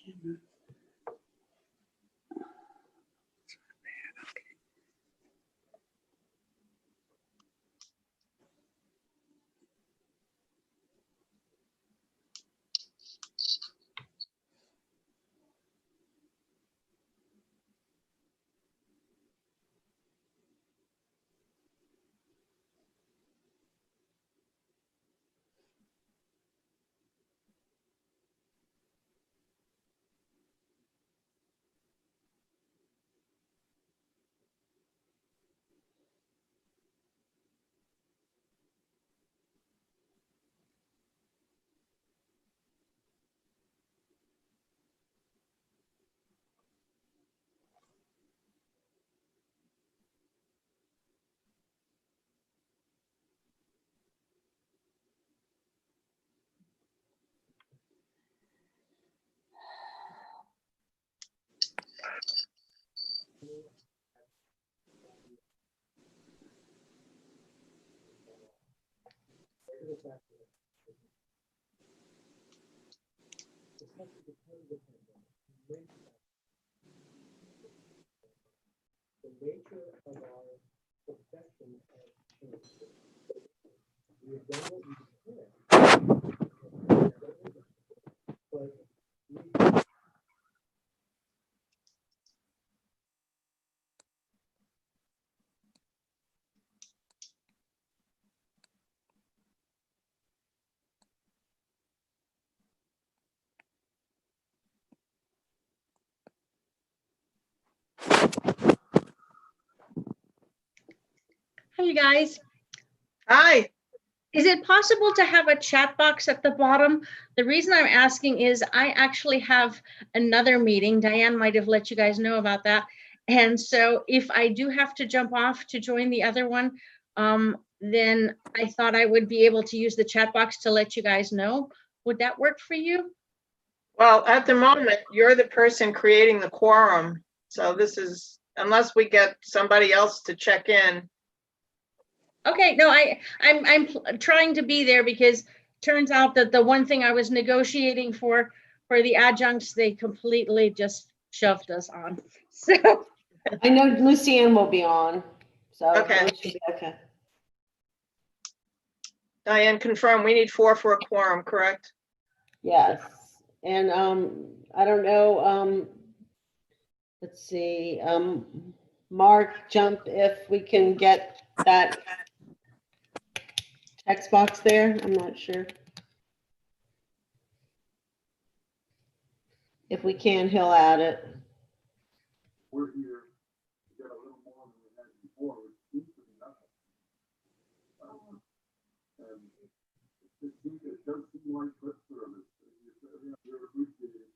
The nature of our profession has changed. We have done what we can, but we Hey, you guys. Hi. Is it possible to have a chat box at the bottom? The reason I'm asking is I actually have another meeting. Diane might have let you guys know about that. And so if I do have to jump off to join the other one, then I thought I would be able to use the chat box to let you guys know. Would that work for you? Well, at the moment, you're the person creating the quorum. So this is, unless we get somebody else to check in. Okay, no, I'm trying to be there because turns out that the one thing I was negotiating for the adjuncts, they completely just shoved us on. So I know Lucianne will be on, so Okay. it should be okay. Diane, confirm, we need 4 for a quorum, correct? Yes, and I don't know, let's see, Mark, jump if we can get that text box there. I'm not sure. If we can, he'll add it. we're here to get a little more than we had before, which seems to be nothing. And it does seem like lip service. You're appreciated.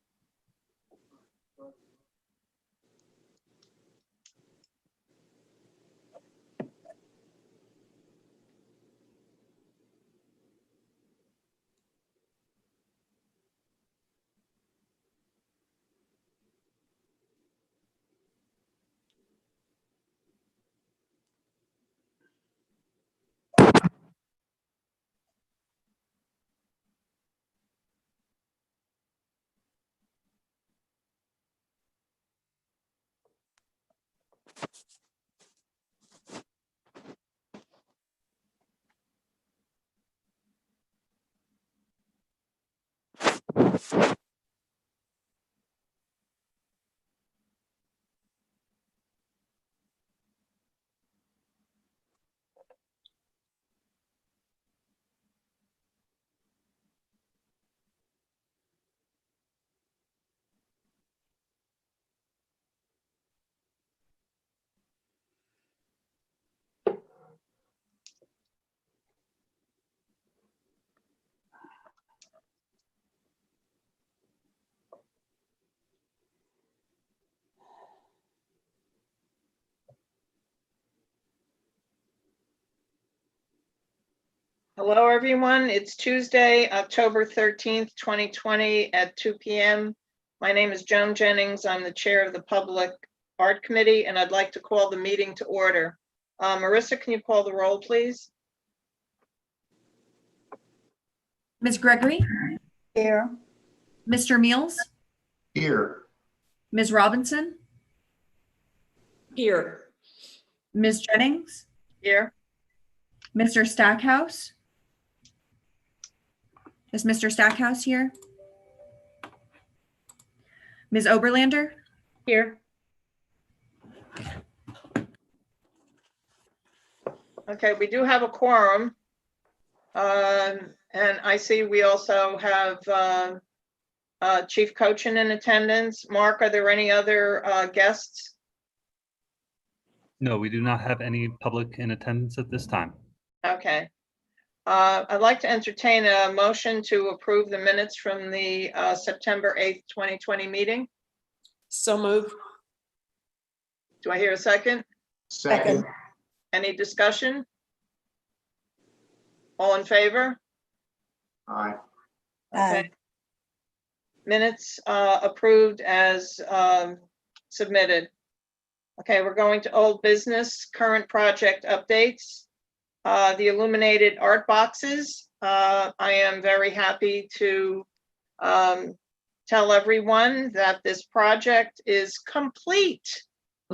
Hello, everyone. It's Tuesday, October 13th, 2020 at 2 p.m. My name is Joan Jennings. I'm the chair of the Public Art Committee, and I'd like to call the meeting to order. Marissa, can you call the roll, please? Ms. Gregory? Here. Mr. Meals? Here. Ms. Robinson, Here. Ms. Jennings, Here. Mr. Stackhouse. Is Mr. Stackhouse here? Ms. Oberlander? Here. Okay, we do have a quorum. And I see we also have Chief Cochin in attendance. Mark, are there any other guests? No, we do not have any public in attendance at this time. Okay. I'd like to entertain a motion to approve the minutes from the September 8th, 2020 meeting. So moved. Do I hear a second? Second. Any discussion? All in favor? Aye. Okay. Minutes approved as submitted. Okay, we're going to old business, current project updates. The illuminated art boxes. I am very happy to tell everyone that this project is complete.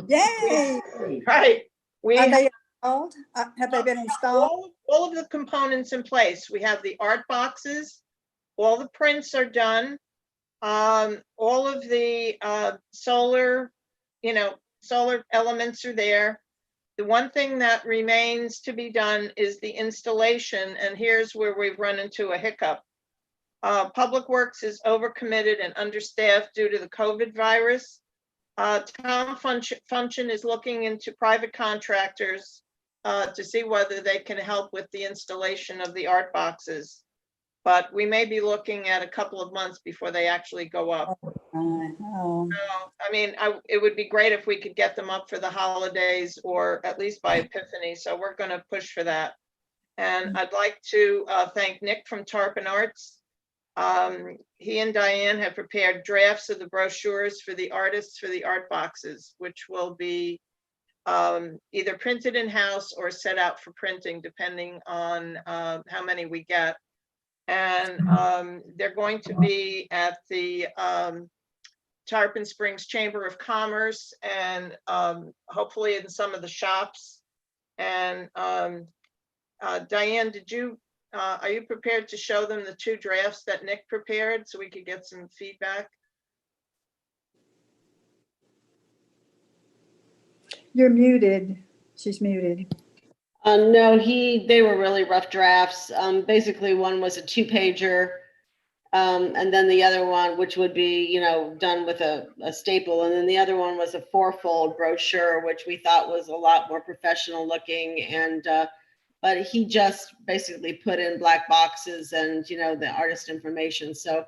Yay! Right. We Are have they installed? Have they been installed? all of the components in place. We have the art boxes. All the prints are done. All of the solar, solar elements are there. The one thing that remains to be done is the installation, and here's where we've run into a hiccup. Public Works is overcommitted and understaffed due to the COVID virus. Town Function is looking into private contractors to see whether they can help with the installation of the art boxes. But we may be looking at a couple of months before they actually go up. Oh, I mean, it would be great if we could get them up for the holidays or at least by Epiphany. So we're going to push for that. And I'd like to thank Nick from Tarpon Arts. He and Diane have prepared drafts of the brochures for the artists for the art boxes, which will be either printed in-house or set out for printing, depending on how many we get. And they're going to be at the Tarpon Springs Chamber of Commerce and hopefully in some of the shops. And Diane, are you prepared to show them the two drafts that Nick prepared so we could get some feedback? you're muted. She's muted. No, they were really rough drafts. Basically one was a 2-pager. And then the other one, which would be, done with a staple. And then the other one was a 4-fold brochure, which we thought was a lot more professional looking. And, but he just basically put in black boxes and, the artist information. So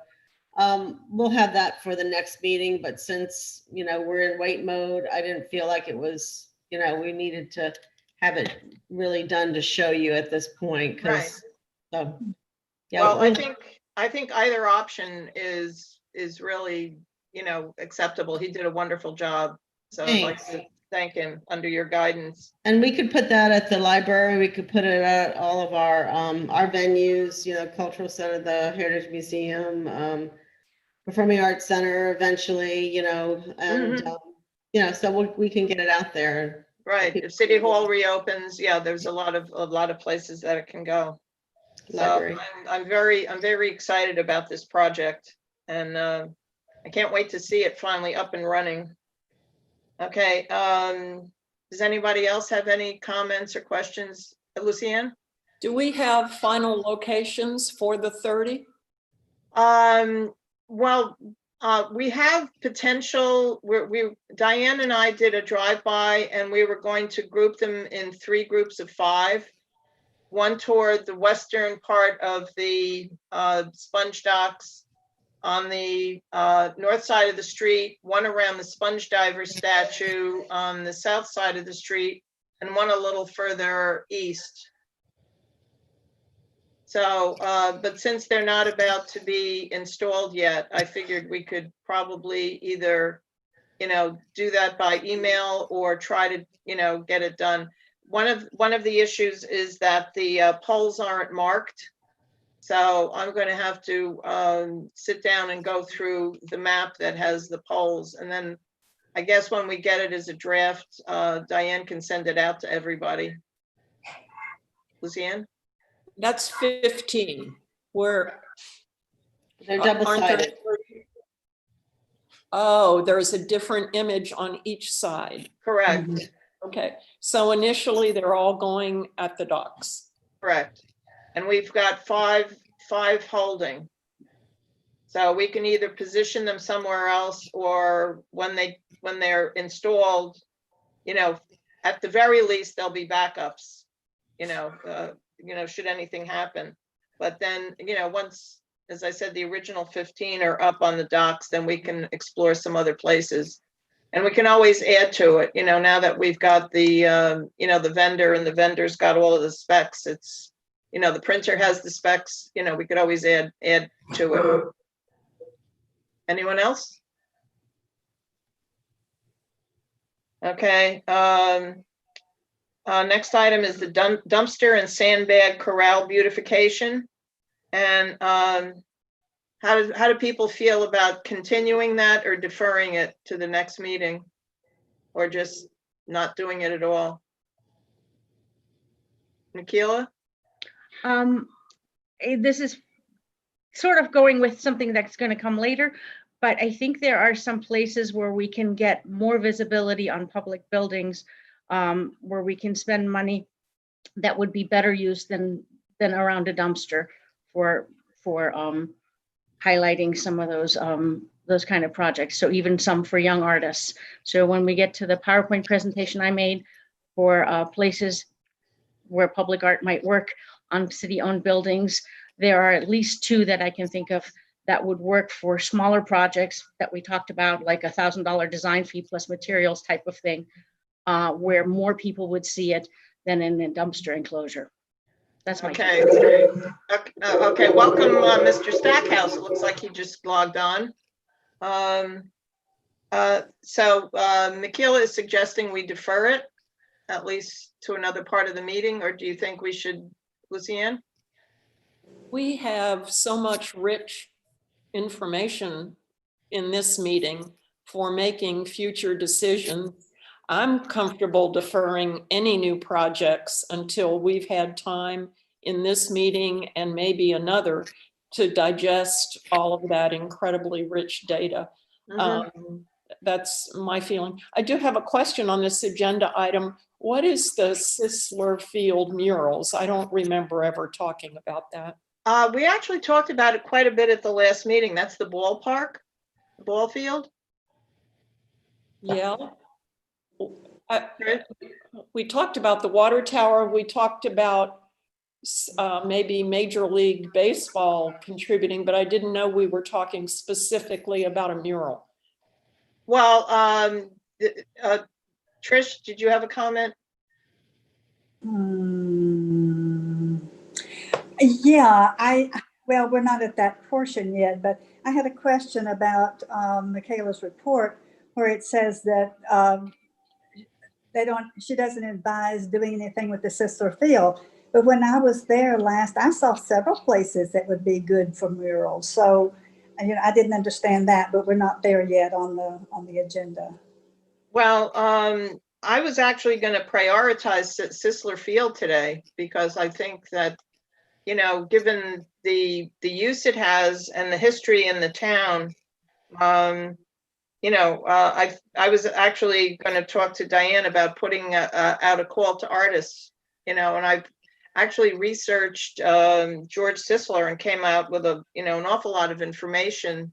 we'll have that for the next meeting. But since, we're in wait mode, I didn't feel like it was, we needed to have it really done to show you at this point. Right. So, yeah. Well, I think either option is really, acceptable. He did a wonderful job. So I'd like to thank him under your guidance. And we could put that at the library. We could put it at all of our venues, Cultural Center, the Heritage Museum, Performing Arts Center eventually, and, so we can get it out there. Right. If City Hall reopens, yeah, there's a lot of places that it can go. Library. So I'm very excited about this project, and I can't wait to see it finally up and running. Okay. Does anybody else have any comments or questions? Lucianne? Do we have final locations for the 30? Well, we have potential. Diane and I did a drive-by, and we were going to group them in 3 groups of 5. One toward the western part of the sponge docks on the north side of the street, one around the sponge diver statue on the south side of the street, and one a little further east. So, but since they're not about to be installed yet, I figured we could probably either, do that by email or try to, get it done. One of the issues is that the poles aren't marked. So I'm going to have to sit down and go through the map that has the poles. And then I guess when we get it as a draft, Diane can send it out to everybody. Lucianne? That's 15. Where, They're aren't there double-sided. 30? Oh, there's a different image on each side. Correct, Okay, so initially they're all going at the docks. correct. And we've got five holding. So we can either position them somewhere else, or when they're installed, you know, at the very least, there'll be backups, should anything happen. But then, once, as I said, the original 15 are up on the docks, then we can explore some other places. And we can always add to it, now that we've got the, the vendor, and the vendor's got all of the specs. It's, the printer has the specs, we could always add to it. Anyone else? Okay. Next item is the dumpster and sandbag corral beautification. And how do people feel about continuing that or deferring it to the next meeting, or just not doing it at all? Nikila? This is sort of going with something that's going to come later, but I think there are some places where we can get more visibility on public buildings, where we can spend money that would be better used than around a dumpster for highlighting some of those kind of projects. So even some for young artists. So when we get to the PowerPoint presentation I made for places where public art might work on city-owned buildings, there are at least 2 that I can think of that would work for smaller projects that we talked about, like $1,000 design fee plus materials type of thing, where more people would see it than in a dumpster enclosure. That's my Okay. Okay. Welcome, Mr. Stackhouse. It looks like he just logged on. So Nikila is suggesting we defer it at least to another part of the meeting, or do you think we should, Lucianne? We have so much rich information in this meeting for making future decisions. I'm comfortable deferring any new projects until we've had time in this meeting and maybe another to digest all of that incredibly rich data. That's my feeling. I do have a question on this agenda item. What is the Sisler Field murals? I don't remember ever talking about that. We actually talked about it quite a bit at the last meeting. That's the ballpark, ball field. Yeah. We talked about the water tower. We talked about maybe Major League Baseball contributing, but I didn't know we were talking specifically about a mural. Well, Trish, did you have a comment? Yeah, well, we're not at that portion yet, but I had a question about Michaela's report, where it says that she doesn't advise doing anything with the Sisler Field. But when I was there last, I saw several places that would be good for murals. So, I didn't understand that, but we're not there yet on the agenda. Well, I was actually going to prioritize Sisler Field today, because I think that, given the use it has and the history in the town, I was actually going to talk to Diane about putting out a call to artists, and I've actually researched George Sisler and came out with an awful lot of information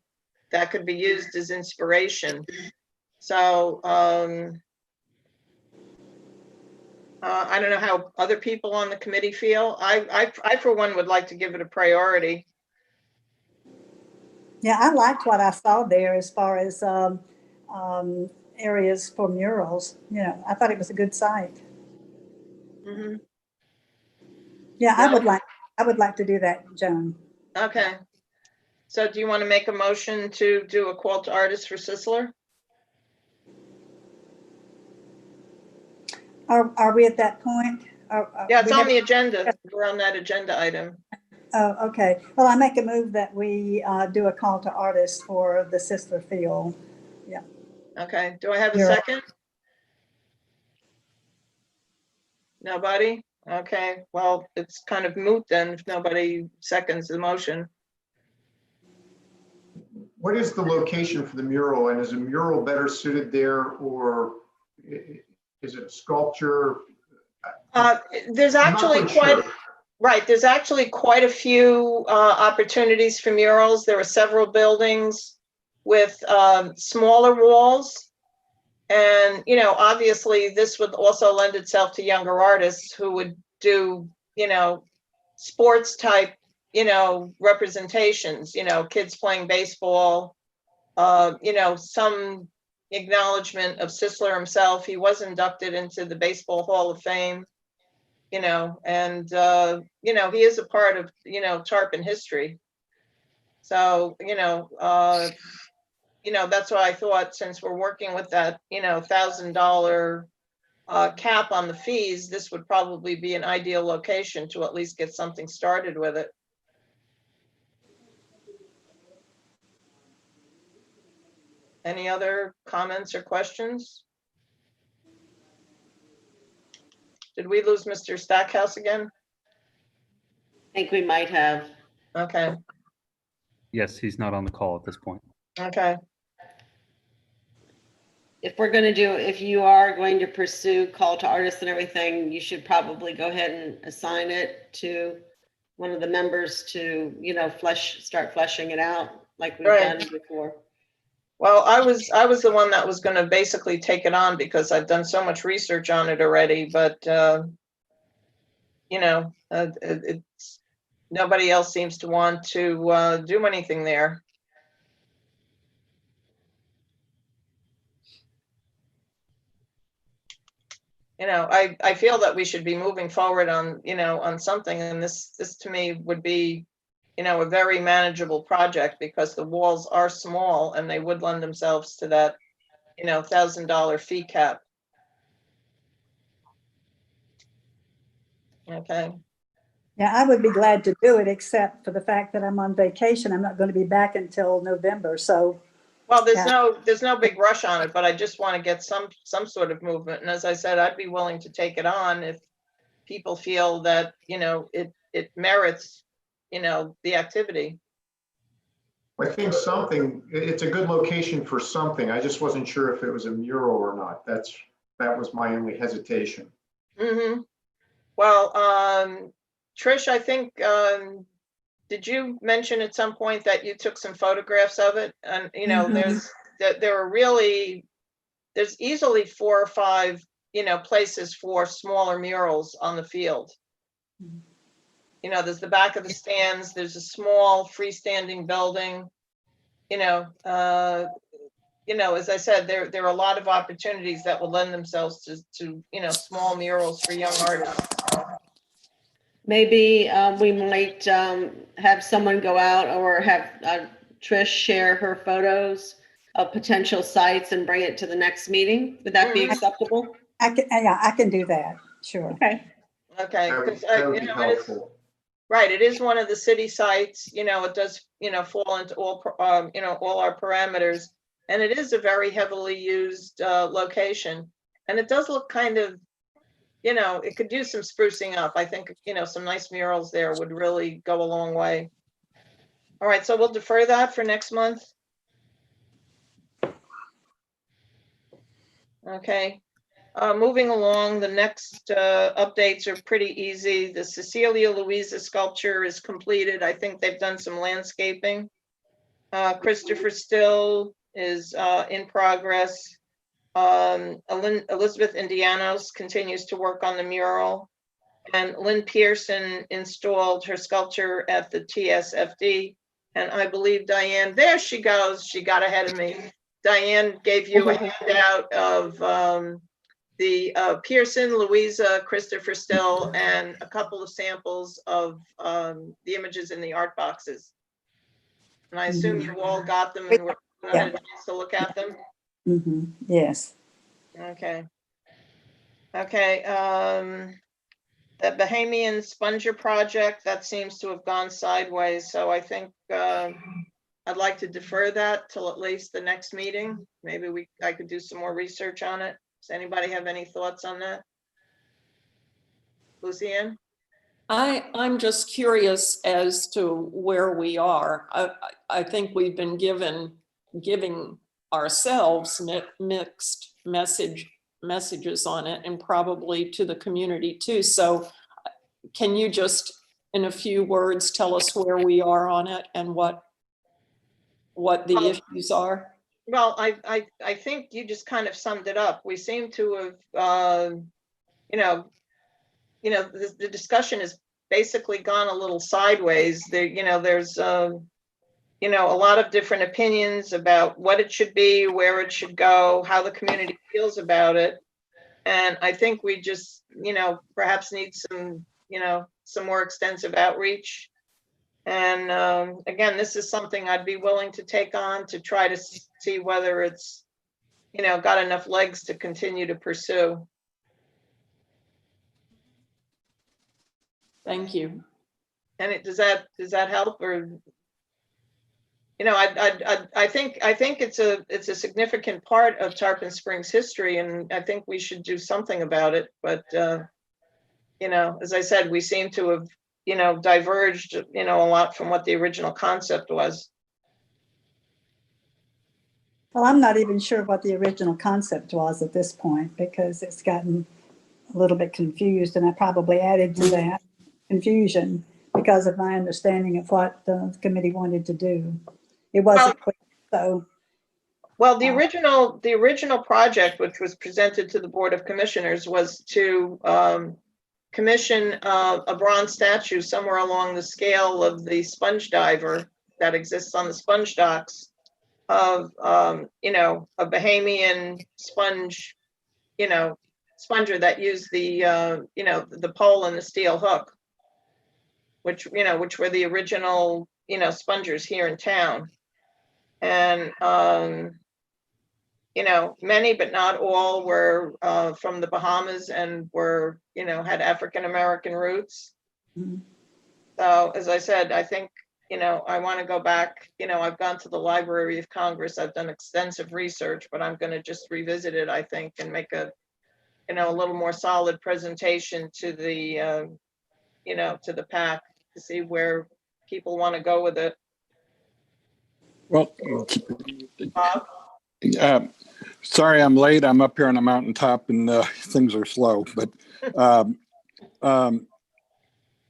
that could be used as inspiration. So I don't know how other people on the committee feel. I for one would like to give it a priority. Yeah, I liked what I saw there as far as areas for murals. I thought it was a good site. Mm-hmm. Yeah, I would like to do that, Joan. Okay. So do you want to make a motion to do a call to artists for Sisler? Are we at that point? Yeah, it's on the agenda. We're on that agenda item. Oh, okay. Well, I make a move that we do a call to artists for the Sisler Field. Okay, do I have a You're up. second? Nobody? Okay, well, it's kind of moot then if nobody seconds the motion. What is the location for the mural, and is a mural better suited there, or is it sculpture? There's I'm not actually quite sure. right, there's actually quite a few opportunities for murals. There are several buildings with smaller walls. And, you know, obviously this would also lend itself to younger artists who would do, you know, sports type, you know, representations, you know, kids playing baseball, you know, some acknowledgement of Sisler himself. He was inducted into the Baseball Hall of Fame, you know, and, you know, he is a part of, you know, Tarpon history. So, you know, that's why I thought, since we're working with that, you know, $1,000 cap on the fees, this would probably be an ideal location to at least get something started with it. Any other comments or questions? Did we lose Mr. Stackhouse again? I think we might have. Okay, Yes, he's not on the call at this point. okay. If you are going to pursue call to artists and everything, you should probably go ahead and assign it to one of the members to, you know, start fleshing it out like we've Right. done before. Well, I was the one that was going to basically take it on because I've done so much research on it already, but, you know, it's, nobody else seems to want to do anything there. You know, I feel that we should be moving forward on, you know, on something, and this to me would be, you know, a very manageable project because the walls are small and they would lend themselves to that, you know, $1,000 fee cap. Okay, Yeah, I would be glad to do it, except for the fact that I'm on vacation. I'm not going to be back until November, so. well, Yeah. there's no big rush on it, but I just want to get some sort of movement. And as I said, I'd be willing to take it on if people feel that, you know, it merits, you know, the activity. I think it's a good location for something. I just wasn't sure if it was a mural or not. That was my only hesitation. Mm-hmm. Well, Trish, I think, did you mention at some point that you took some photographs of it? And, you know, there's easily 4 or 5, you know, places for smaller murals on the field. You know, there's the back of the stands, there's a small freestanding building, you know, as I said, there are a lot of opportunities that will lend themselves to, you know, small murals for young artists. Maybe we might have someone go out or have Trish share her photos of potential sites and bring it to the next meeting. Would that be acceptable? I can do that, sure. Okay. Okay. That would be helpful. Right, it is one of the city sites, you know, it does, you know, fall into all, you know, all our parameters. And it is a very heavily used location. And it does look kind of, you know, it could use some sprucing up. I think, you know, some nice murals there would really go a long way. All right, so we'll defer that for next month. Okay. Moving along, the next updates are pretty easy. The Cecilia Louisa sculpture is completed. I think they've done some landscaping. Christopher Still is in progress. Elizabeth Indianos continues to work on the mural. And Lynn Pearson installed her sculpture at the TSFD. And I believe Diane, there she goes. She got ahead of me. Diane gave you a handout of the Pearson, Louisa, Christopher Still, and a couple of samples of the images in the art boxes. And I assume you all got them and had a chance to look at them. Yes. Okay. Okay. The Bahamian Sponger project, that seems to have gone sideways, so I think I'd like to defer that till at least the next meeting. Maybe I could do some more research on it. Does anybody have any thoughts on that? Lucianne? I'm just curious as to where we are. I think we've been giving ourselves mixed messages on it, and probably to the community too. So can you just, in a few words, tell us where we are on it and what the issues are? Well, I think you just kind of summed it up. We seem to have, the discussion has basically gone a little sideways. There's a lot of different opinions about what it should be, where it should go, how the community feels about it. And I think we just, perhaps need some more extensive outreach. And again, this is something I'd be willing to take on to try to see whether it's, got enough legs to continue to pursue. Thank you. And does that help? Or, I think it's a significant part of Tarpon Springs history, and I think we should do something about it. But as I said, we seem to have diverged a lot from what the original concept was. Well, I'm not even sure what the original concept was at this point, because it's gotten a little bit confused, and I probably added to that confusion because of my understanding of what the committee wanted to do. It wasn't quick, so. Well, the original project, which was presented to the Board of Commissioners, was to commission a bronze statue somewhere along the scale of the sponge diver that exists on the sponge docks of, a Bahamian sponge, sponger that used the pole and the steel hook, which were the original, spongers here in town. And, many, but not all, were from the Bahamas and were, had African-American roots. Mhm. So, as I said, I think, I want to go back, I've gone to the Library of Congress, I've done extensive research, but I'm going to just revisit it, I think, and make a little more solid presentation to the, to the PAC to see where people want to go with it. Well, Bob? sorry I'm late. I'm up here on a mountaintop and things are slow. But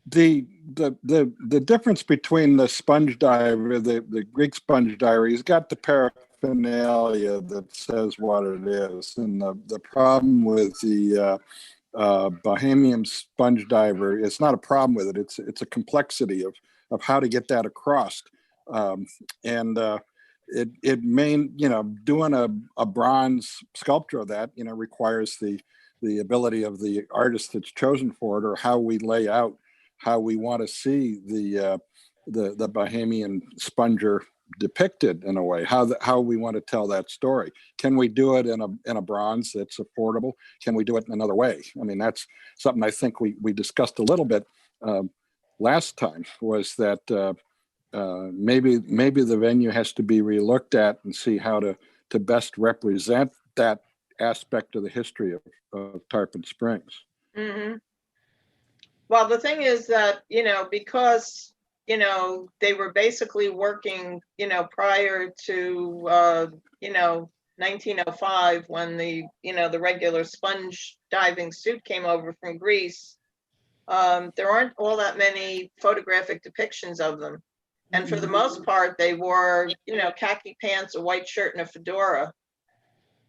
the difference between the sponge diver, the Greek sponge diver, he's got the paraphernalia that says what it is, and the problem with the Bahamian sponge diver, it's not a problem with it. It's a complexity of how to get that across. It may, doing a bronze sculpture of that, requires the ability of the artist that's chosen for it, or how we lay out how we want to see the Bahamian sponger depicted in a way, how we want to tell that story. Can we do it in a bronze that's affordable? Can we do it in another way? I mean, that's something I think we discussed a little bit last time, was that maybe the venue has to be relooked at and see how to best represent that aspect of the history of Tarpon Springs. Mm-hmm. Well, the thing is that, because, they were basically working, prior to, 1905, when the regular sponge diving suit came over from Greece, there aren't all that many photographic depictions of them. And for the most part, they wore, khaki pants, a white shirt, and a fedora,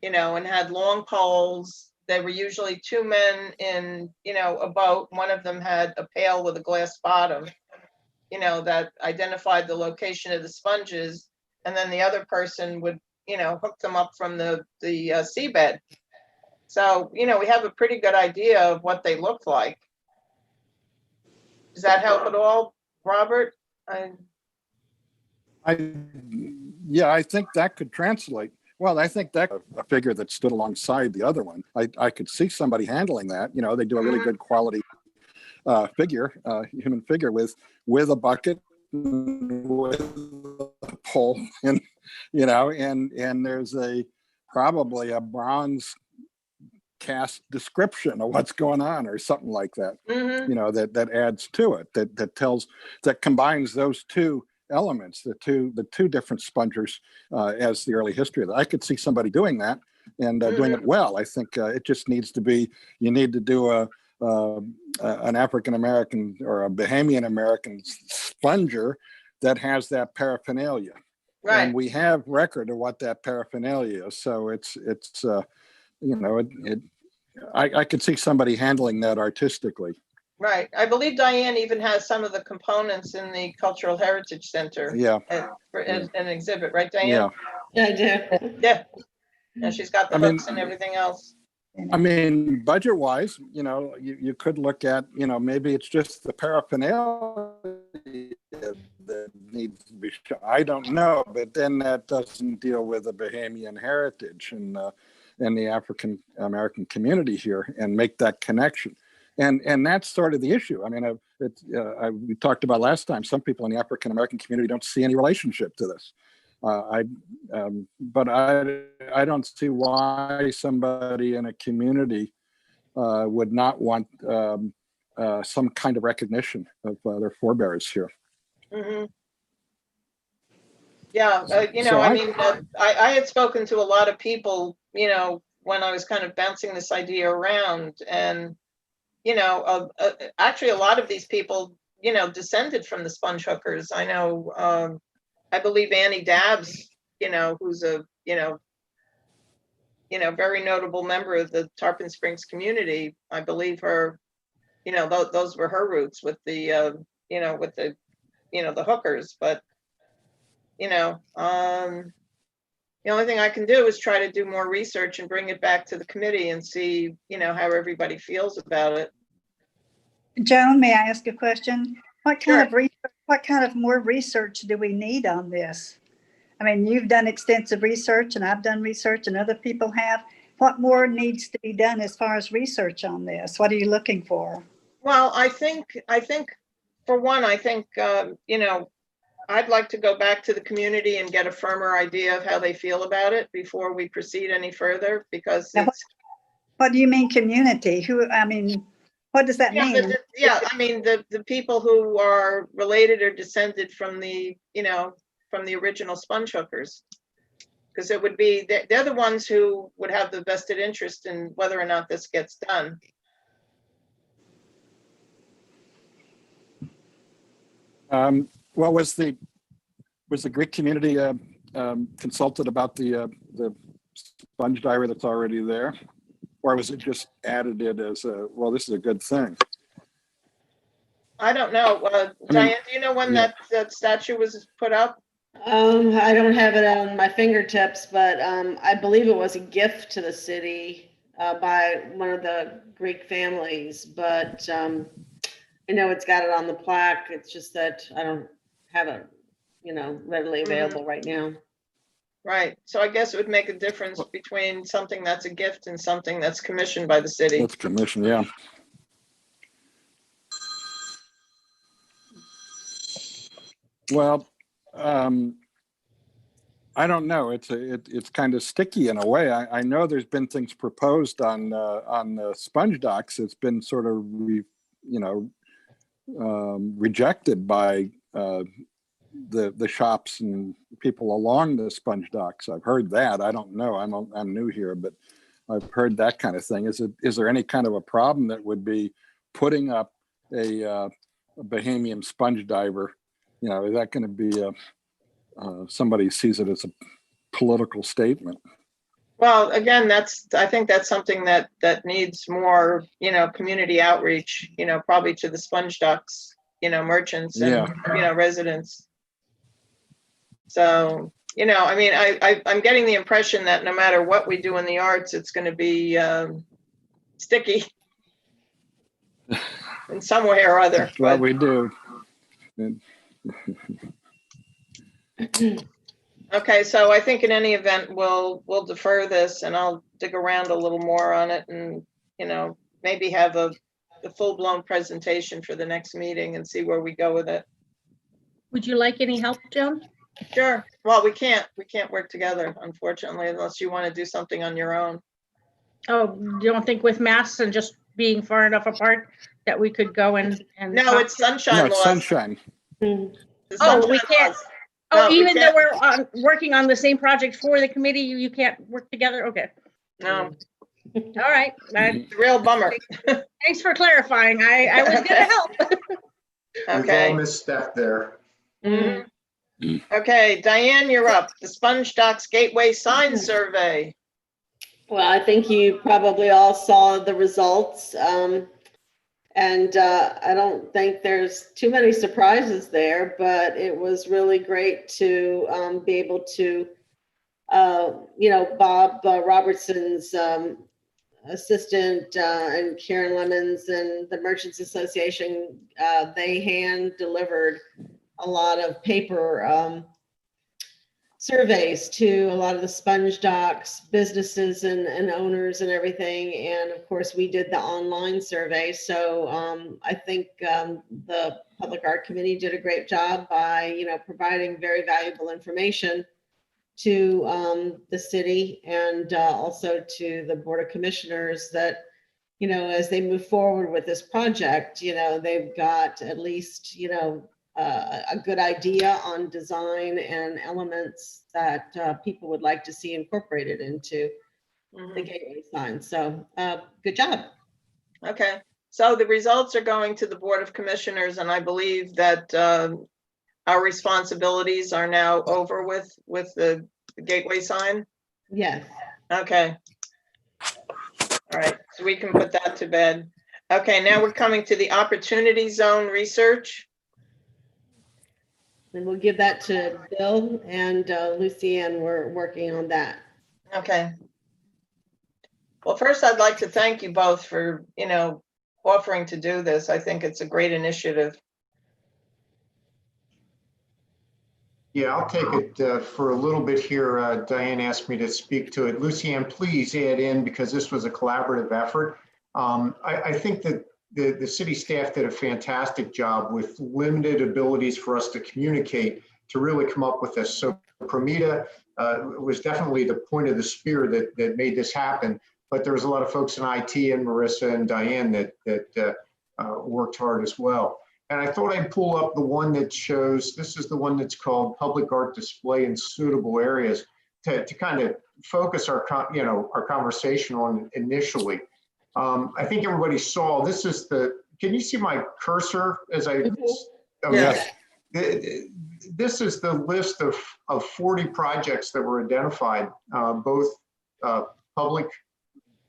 and had long poles. They were usually two men in, a boat. One of them had a pail with a glass bottom, that identified the location of the sponges. And then the other person would, hook them up from the seabed. So, we have a pretty good idea of what they look like. Does that help at all, Robert? I think that could translate. Well, I think that a figure that stood alongside the other one. I could see somebody handling that. They do a really good quality human figure with a bucket, with a pole, and and there's probably a bronze cast description of what's going on or something like that. That adds to it, that combines those two elements, the two different spongers as the early history of it. I could see somebody doing that and doing it well. I think it just needs to be, you need to do an African American or a Bahamian American sponger that has that paraphernalia. Right. And we have record of what that paraphernalia is. So I could see somebody handling that artistically. Right. I believe Diane even has some of the components in the Cultural Heritage Center. Yeah. As an exhibit, right, Diane? Yeah. I do. Yeah. And she's got the hooks and everything else. I mean, budget-wise, you could look at, maybe it's just the paraphernalia that needs to be shown. I don't know, but then that doesn't deal with the Bahamian heritage and the African American community here and make that connection. And that's sort of the issue. I mean, we talked about last time, some people in the African American community don't see any relationship to this. But I don't see why somebody in a community would not want some kind of recognition of their forebears here. Mm-hmm. Yeah, I had spoken to a lot of people, when I was kind of bouncing this idea around, and actually a lot of these people, descended from the sponge hookers. I know, I believe Annie Dabbs, who's a, very notable member of the Tarpon Springs community. I believe her, those were her roots with the, the hookers. But, the only thing I can do is try to do more research and bring it back to the committee and see, how everybody feels about it. Joan, may I ask a question? What kind Sure. of research, what kind of more research do we need on this? I mean, you've done extensive research and I've done research and other people have. What more needs to be done as far as research on this? What are you looking for? Well, I think for one, I'd like to go back to the community and get a firmer idea of how they feel about it before we proceed any further, because Now, what do you mean community? What does that mean? The people who are related or descended from the, from the original sponge hookers. Because it would be, they're the ones who would have the vested interest in whether or not this gets done. Well, was the Greek community consulted about the sponge diver that's already there, or was it just added it as this is a good thing? I don't know. Diane, do you know when that statue was put up? I don't have it on my fingertips, but I believe it was a gift to the city by one of the Greek families. But I know it's got it on the plaque. It's just that I don't have it, readily available right now. Right. So I guess it would make a difference between something that's a gift and something that's commissioned by the city. That's commissioned, yeah. Well, I don't know. It's kind of sticky in a way. I know there's been things proposed on the sponge docks. It's been sort of rejected by the shops and people along the sponge docks. I've heard that. I don't know. I'm new here, but I've heard that kind of thing. Is there any kind of a problem that would be putting up a Bahamian sponge diver? Is that going to be somebody sees it as a political statement? Well, again, I think that's something that needs more, community outreach, probably to the sponge docks, merchants and, residents. So, I'm getting the impression that no matter what we do in the arts, it's going to be sticky in some way or other. That's what we do. Okay, so I think in any event, we'll defer this and I'll dig around a little more on it and, maybe have a the full-blown presentation for the next meeting and see where we go with it. Would you like any help, Joan? Sure. Well, we can't work together, unfortunately, unless you want to do something on your own. Oh, you don't think with masks and just being far enough apart that we could go and No, talk? it's sunshine No, it's laws. sunshine. The Oh, we sunshine can't. laws. Oh, No, we even though can't. we're working on the same project for the committee, you can't work together? Okay, No, all right. it's a real bummer. Thanks for clarifying. I was gonna help. We've all Okay. misstepped there. Mhm. Okay, Diane, you're up. The Sponge Docks Gateway Sign Survey. Well, I think you probably all saw the results. And I don't think there's too many surprises there, but it was really great to be able to, Bob Robertson's assistant and Karen Lemons and the Merchants Association, they hand delivered a lot of paper surveys to a lot of the sponge docks businesses and owners and everything. And of course, we did the online survey. So I think the Public Art Committee did a great job by, providing very valuable information to the city and also to the Board of Commissioners that, as they move forward with this project, they've got at least, a good idea on design and elements that people would like to see incorporated into the gateway sign. So good job. Okay, so the results are going to the Board of Commissioners, and I believe that our responsibilities are now over with the gateway sign. Yes. Okay. All right, so we can put that to bed. Okay, now we're coming to the Opportunity Zone research. And we'll give that to Bill and Lucianne. We're working on that. Okay. Well, first, I'd like to thank you both for, offering to do this. I think it's a great initiative. Yeah, I'll take it for a little bit here. Diane asked me to speak to it. Lucianne, please add in, because this was a collaborative effort. I think that the city staff did a fantastic job with limited abilities for us to communicate to really come up with this. So Promita was definitely the point of the spear that made this happen. But there was a lot of folks in IT and Marissa and Diane that worked hard as well. And I thought I'd pull up the one that shows, this is the one that's called Public Art Display in Suitable Areas to kind of focus our conversation on initially. I think everybody saw, this is can you see my cursor as I? Mm-hmm. Yes. This is the list of 40 projects that were identified, both public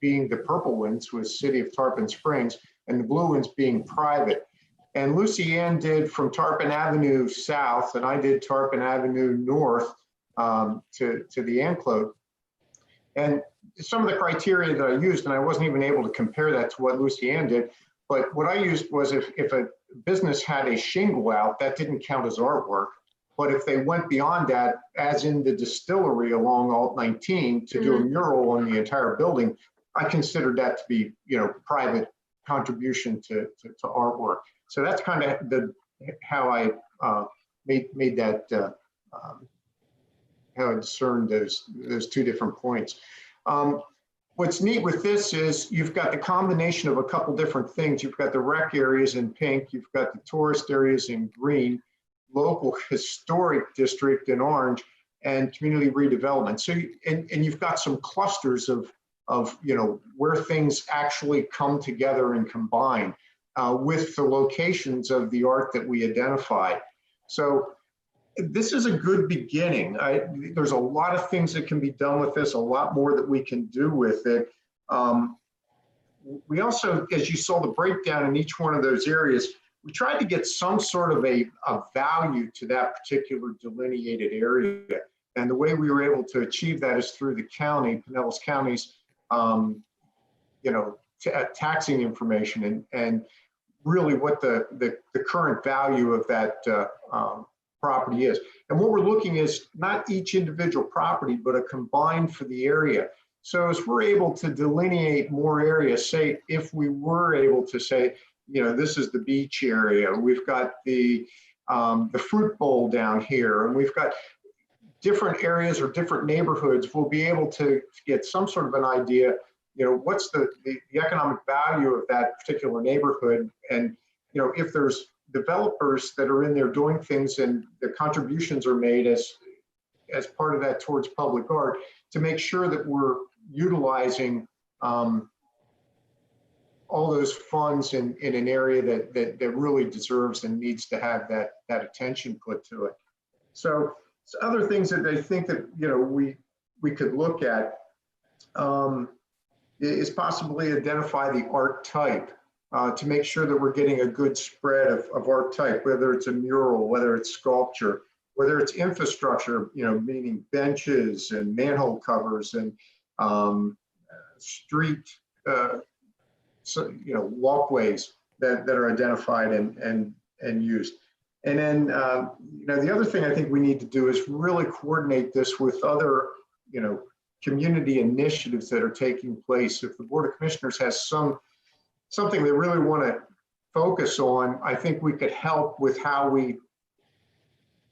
being the purple ones with City of Tarpon Springs and the blue ones being private. And Lucianne did from Tarpon Avenue South, and I did Tarpon Avenue North to the Anclote. And some of the criteria that I used, and I wasn't even able to compare that to what Lucianne did, but what I used was if a business had a shingle out, that didn't count as artwork. But if they went beyond that, as in the distillery along Alt 19, to do a mural on the entire building, I considered that to be, private contribution to artwork. So that's kind of how I made that, how I discerned those two different points. What's neat with this is you've got the combination of a couple different things. You've got the rec areas in pink, you've got the tourist areas in green, local historic district in orange, and community redevelopment. So, and you've got some clusters of where things actually come together and combine with the locations of the art that we identified. So this is a good beginning. There's a lot of things that can be done with this, a lot more that we can do with it. We also, as you saw the breakdown in each one of those areas, we tried to get some sort of a value to that particular delineated area. And the way we were able to achieve that is through the county, Pinellas County's, taxing information and really what the current value of that property is. And what we're looking is not each individual property, but a combined for the area. So as we're able to delineate more areas, say, if we were able to say, this is the beach area, we've got the fruit bowl down here, and we've got different areas or different neighborhoods, we'll be able to get some sort of an idea, what's the economic value of that particular neighborhood. And, if there's developers that are in there doing things and the contributions are made as part of that towards public art, to make sure that we're utilizing all those funds in an area that really deserves and needs to have that attention put to it. So other things that I think that we could look at is possibly identify the art type to make sure that we're getting a good spread of art type, whether it's a mural, whether it's sculpture, whether it's infrastructure, meaning benches and manhole covers and street, walkways that are identified and used. And then, the other thing I think we need to do is really coordinate this with other, community initiatives that are taking place. If the Board of Commissioners has something they really want to focus on, I think we could help with how we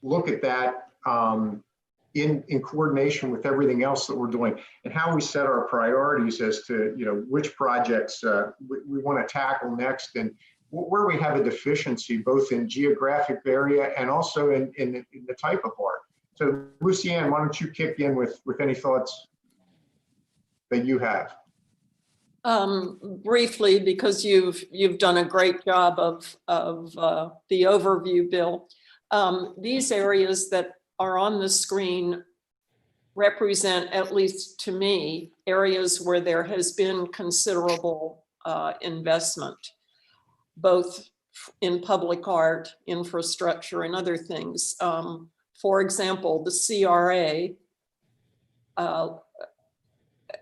look at that in coordination with everything else that we're doing, and how we set our priorities as to which projects we want to tackle next, and where we have a deficiency both in geographic area and also in the type of art. So Lucianne, why don't you kick in with any thoughts that you have? Briefly, because you've done a great job of the overview, Bill. These areas that are on the screen represent, at least to me, areas where there has been considerable investment, both in public art, infrastructure, and other things. For example, the CRA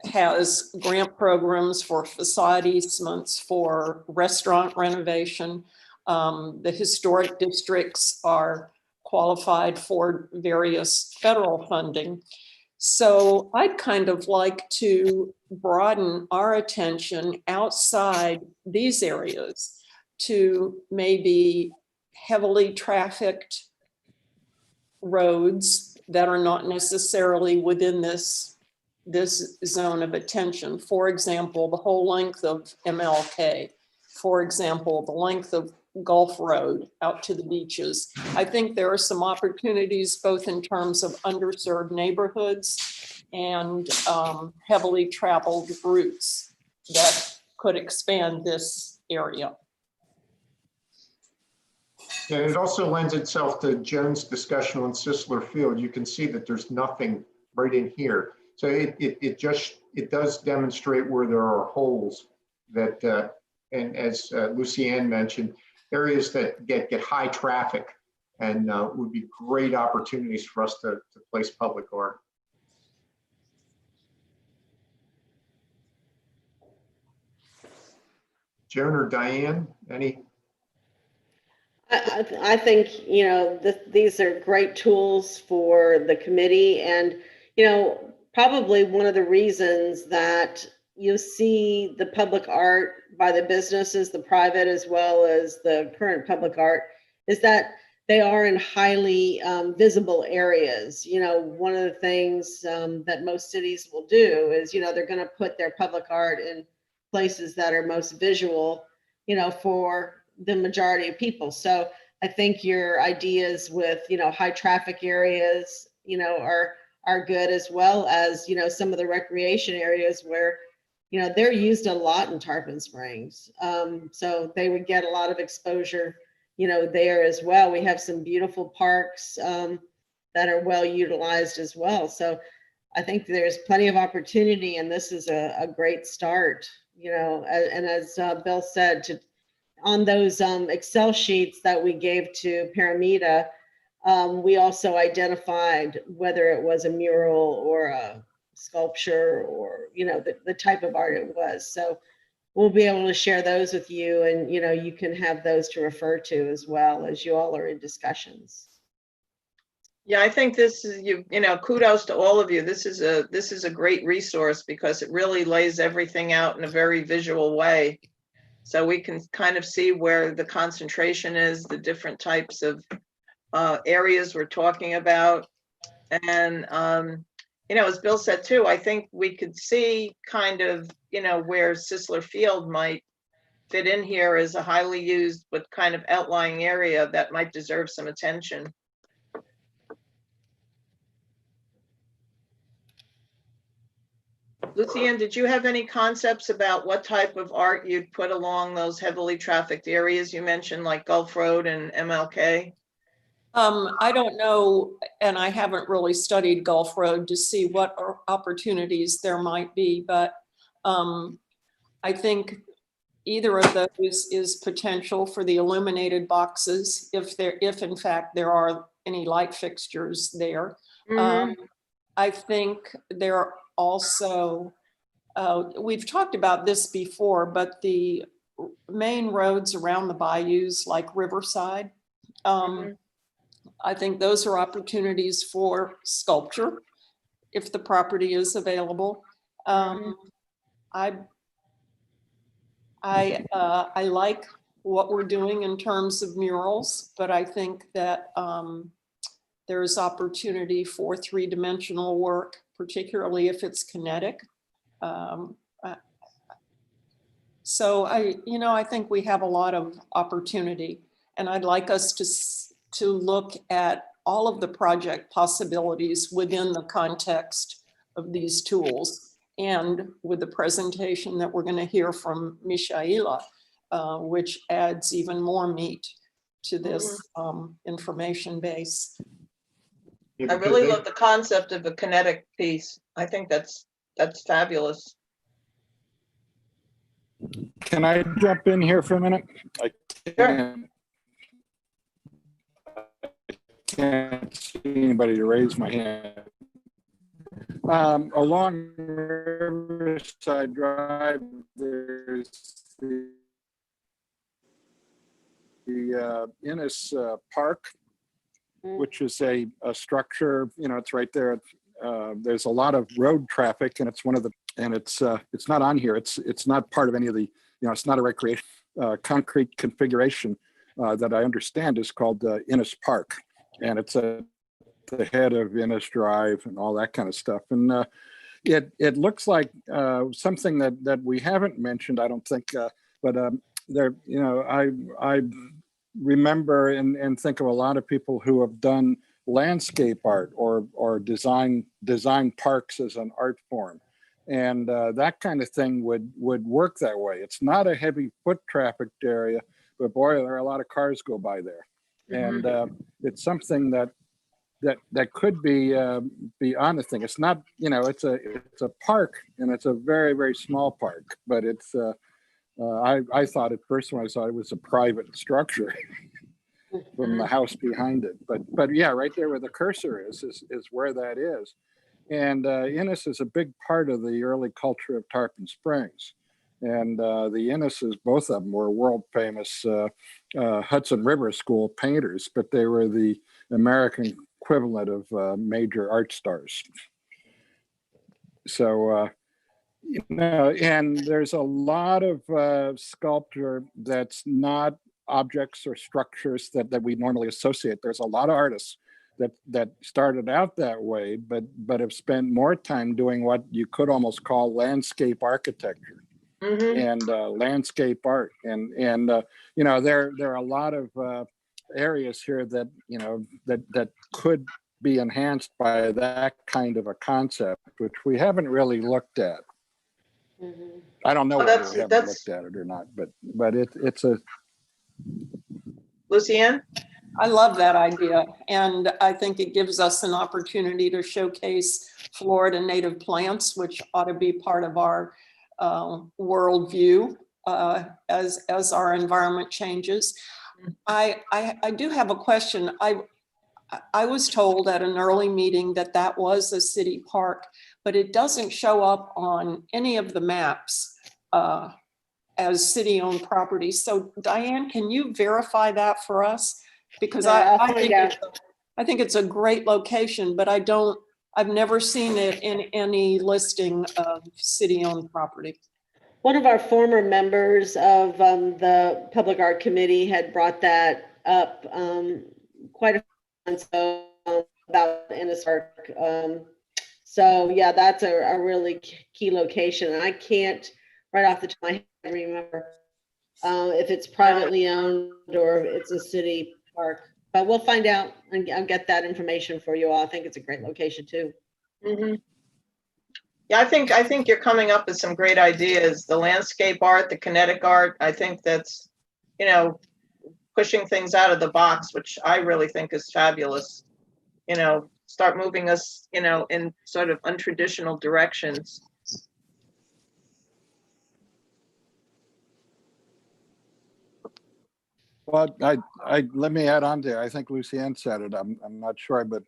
has grant programs for facade easements, for restaurant renovation. The historic districts are qualified for various federal funding. So I'd kind of like to broaden our attention outside these areas to maybe heavily trafficked roads that are not necessarily within this zone of attention. For example, the whole length of MLK. For example, the length of Gulf Road out to the beaches. I think there are some opportunities both in terms of underserved neighborhoods and heavily traveled routes that could expand this area. And it also lends itself to Joan's discussion on Sisler Field. You can see that there's nothing right in here. So it does demonstrate where there are holes that, and as Lucianne mentioned, areas that get high traffic and would be great opportunities for us to place public art. Joan or Diane, any? I think, these are great tools for the committee, and, probably one of the reasons that you see the public art by the businesses, the private as well as the current public art, is that they are in highly visible areas. One of the things that most cities will do is, they're going to put their public art in places that are most visual, for the majority of people. So I think your ideas with, high traffic areas, are good, as well as, some of the recreation areas where, they're used a lot in Tarpon Springs. So they would get a lot of exposure, there as well. We have some beautiful parks that are well utilized as well. So I think there's plenty of opportunity, and this is a great start, and as Bill said, on those Excel sheets that we gave to Paramita, we also identified whether it was a mural or a sculpture or, the type of art it was. So we'll be able to share those with you, and, you can have those to refer to as well as you all are in discussions. Yeah, I think this is, you know, kudos to all of you. This is a great resource because it really lays everything out in a very visual way. So we can kind of see where the concentration is, the different types of areas we're talking about. And, you know, as Bill said too, I think we could see kind of, you know, where Sisler Field might fit in here as a highly used but kind of outlying area that might deserve some attention. Lucienne, did you have any concepts about what type of art you'd put along those heavily trafficked areas you mentioned, like Gulf Road and MLK? I don't know, and I haven't really studied Gulf Road to see what opportunities there might be, but I think either of those is potential for the illuminated boxes, if in fact there are any light fixtures there. I think there are also, we've talked about this before, but the main roads around the bayous, like Riverside, I think those are opportunities for sculpture if the property is available. I like what we're doing in terms of murals, but I think that there is opportunity for three-dimensional work, particularly if it's kinetic. So I think we have a lot of opportunity, and I'd like us to look at all of the project possibilities within the context of these tools, and with the presentation that we're going to hear from Michaela, which adds even more meat to this information base. I really love the concept of a kinetic piece. I think that's fabulous. Can I jump in here for a minute? I can't see anybody to raise my hand. Along Riverside Drive, there's the Innis Park, which is a structure, you know, it's right there. There's a lot of road traffic, and it's one of the, and it's not on here. It's not part of any of the, you know, it's not a recreation concrete configuration that I understand is called Innis Park, and it's at the head of Innis Drive and all that kind of stuff. And it looks like something that we haven't mentioned, I don't think, but there, you know, I remember and think of a lot of people who have done landscape art or design parks as an art form, and that kind of thing would work that way. It's not a heavy foot trafficked area, but boy, there are a lot of cars go by there, and it's something that could be on the thing. It's not, you know, it's a park, and it's a very, very small park, but it's I thought at first when I saw it was a private structure from the house behind it, but yeah, right there where the cursor is where that is. And Innis is a big part of the early culture of Tarpon Springs, and the Innises, both of them, were world famous Hudson River School painters, but they were the American equivalent of major art stars. So you know, and there's a lot of sculpture that's not objects or structures that we normally associate. There's a lot of artists that started out that way, but have spent more time doing what you could almost call landscape architecture and landscape art. And you know, there are a lot of areas here that, you know, that could be enhanced by that kind of a concept, which we haven't really looked at. I don't know whether we haven't looked at it or not, but it's a. Lucienne? I love that idea, and I think it gives us an opportunity to showcase Florida native plants, which ought to be part of our worldview as our environment changes. I do have a question. I was told at an early meeting that was a city park, but it doesn't show up on any of the maps as city-owned property. So Diane, can you verify that for us? Because I think I think it's a great location, but I've never seen it in any listing of city-owned property. One of our former members of the Public Art Committee had brought that up quite a few months ago about Ennis Park. So yeah, that's a really key location. I can't right off the top of my head remember if it's privately owned or if it's a city park. But we'll find out and I'll get that information for you all. I think it's a great location too. Mhm. Yeah, I think you're coming up with some great ideas. The landscape art, the kinetic art, I think that's, pushing things out of the box, which I really think is fabulous. Start moving us, in sort of untraditional directions. Well, let me add on there. I think Lucienne said it. I'm not sure, but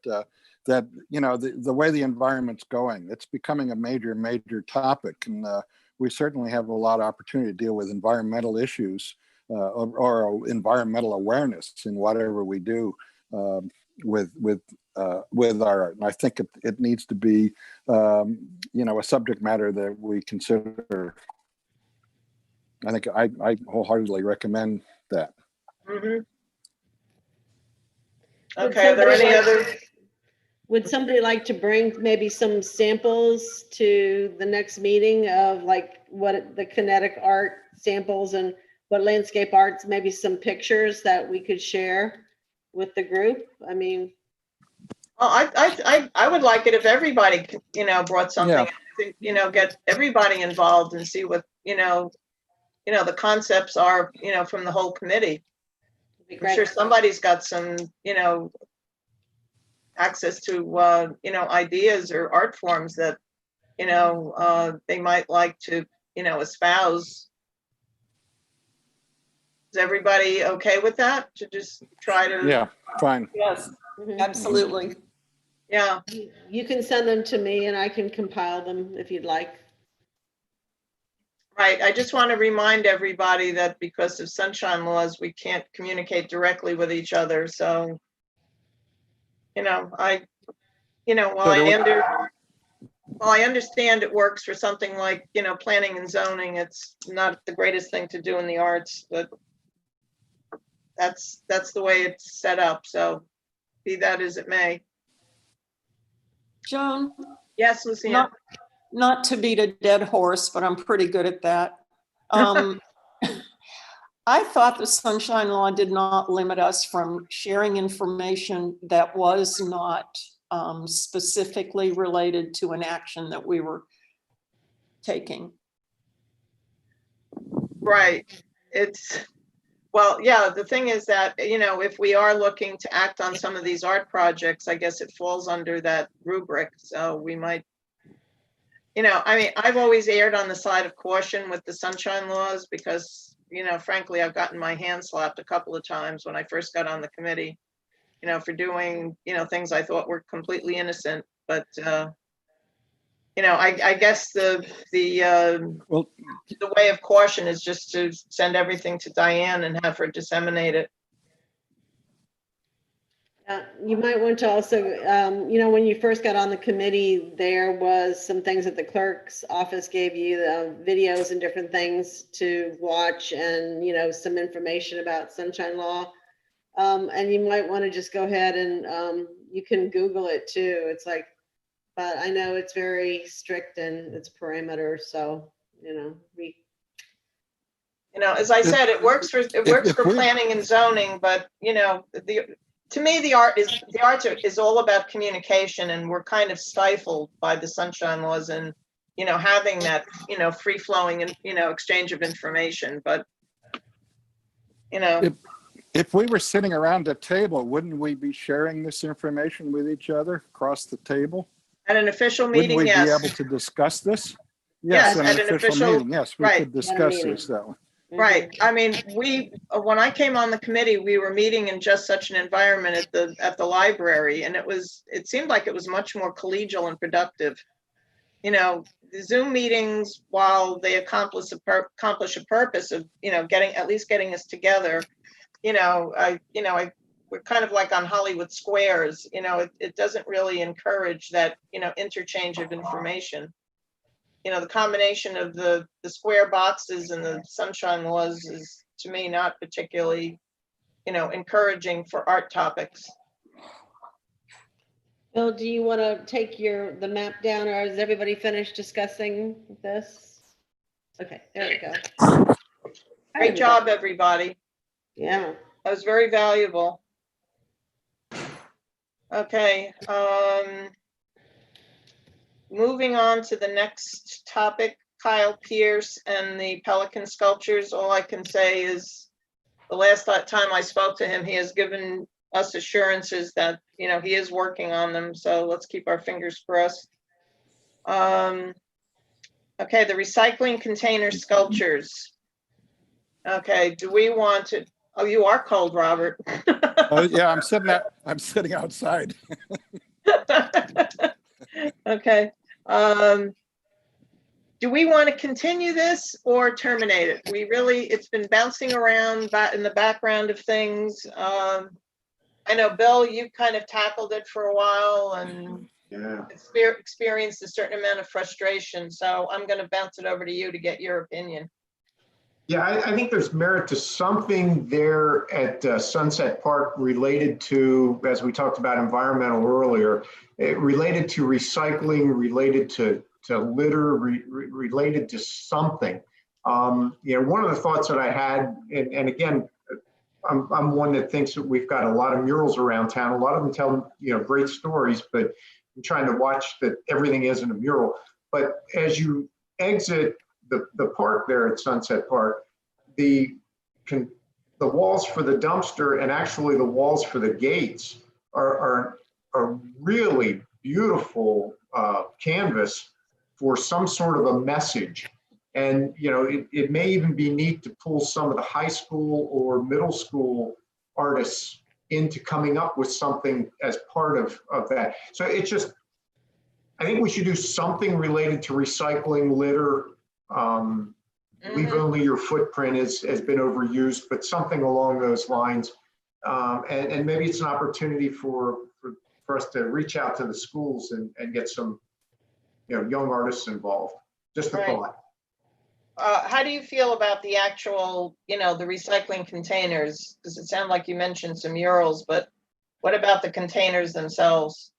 that, the way the environment's going, it's becoming a major topic. And we certainly have a lot of opportunity to deal with environmental issues or environmental awareness in whatever we do with our art. And I think it needs to be, a subject matter that we consider. I think I wholeheartedly recommend that. Mhm. Okay, are there any other? Would somebody like to bring maybe some samples to the next meeting of like what the kinetic art samples and what landscape arts, maybe some pictures that we could share with the group? I mean, Well, I would like it if everybody, brought something. Yeah. I think, get everybody involved and see what, the concepts are, from the whole committee. it'd be I'm great. sure somebody's got some, access to, ideas or art forms that, they might like to, espouse. Is everybody okay with that? To just try to? Yeah, fine. Yes, Mhm. absolutely. Yeah. You can send them to me and I can compile them if you'd like. Right. I just want to remind everybody that because of sunshine laws, we can't communicate directly with each other. So, while I understand it works for something like, planning and zoning, it's not the greatest thing to do in the arts, but that's the way it's set up. So be that as it may. Joan, Yes, Lucienne. not to beat a dead horse, but I'm pretty good at that. I thought the sunshine law did not limit us from sharing information that was not specifically related to an action that we were taking. Right. Well, yeah, the thing is that, if we are looking to act on some of these art projects, I guess it falls under that rubric. So we might, I've always erred on the side of caution with the sunshine laws because, frankly, I've gotten my hand slapped a couple of times when I first got on the committee, for doing, things I thought were completely innocent. But, I guess the way of caution is just to send everything to Diane and have her disseminate it. You might want to also, when you first got on the committee, there was some things that the clerk's office gave you, the videos and different things to watch and, some information about sunshine law. And you might want to just go ahead and you can Google it too. It's like, but I know it's very strict and it's parameters. So, as I said, it works for planning and zoning, but to me, the arts is all about communication, and we're kind of stifled by the sunshine laws and having that free flowing and exchange of information. But If we were sitting around a table, wouldn't we be sharing this information with each other across the table? At an official meeting, Wouldn't we yes. be able to discuss this? Yes, Yes, at an official meeting. Yes, we right. could discuss this that way. Right. I mean, when I came on the committee, we were meeting in just such an environment at the library, and it seemed like it was much more collegial and productive. The Zoom meetings, while they accomplish a purpose of getting us together, I we're kind of like on Hollywood Squares, it doesn't really encourage that, interchange of information. The combination of the square boxes and the sunshine laws is, to me, not particularly, encouraging for art topics. Bill, do you want to take the map down, or is everybody finished discussing this? Okay, there we go. Great job, everybody. Yeah. That was very valuable. Okay, moving on to the next topic, Kyle Pierce and the Pelican sculptures. All I can say is the last time I spoke to him, he has given us assurances that, he is working on them. So let's keep our fingers crossed. Okay, the recycling container sculptures. Okay, do we want to, oh, you are cold, Robert. Oh, yeah, I'm sitting outside. Okay. Do we want to continue this or terminate it? It's been bouncing around in the background of things. I know, Bill, you kind of tackled it for a while and Yeah. experienced a certain amount of frustration. So I'm going to bounce it over to you to get your opinion. Yeah, I think there's merit to something there at Sunset Park related to, as we talked about environmental earlier, related to recycling, related to litter, related to something. One of the thoughts that I had, and again, I'm one that thinks that we've got a lot of murals around town. A lot of them tell, great stories, but I'm trying to watch that everything isn't a mural. But as you exit the park there at Sunset Park, the walls for the dumpster and actually the walls for the gates are really beautiful canvas for some sort of a message. And it may even be neat to pull some of the high school or middle school artists into coming up with something as part of that. So it's just, I think we should do something related to recycling, litter. Leave only your footprint has been overused, but something along those lines. And maybe it's an opportunity for us to reach out to the schools and get some young artists involved. Just a thought. How do you feel about the actual, the recycling containers? Does it sound like you mentioned some murals, but what about the containers themselves?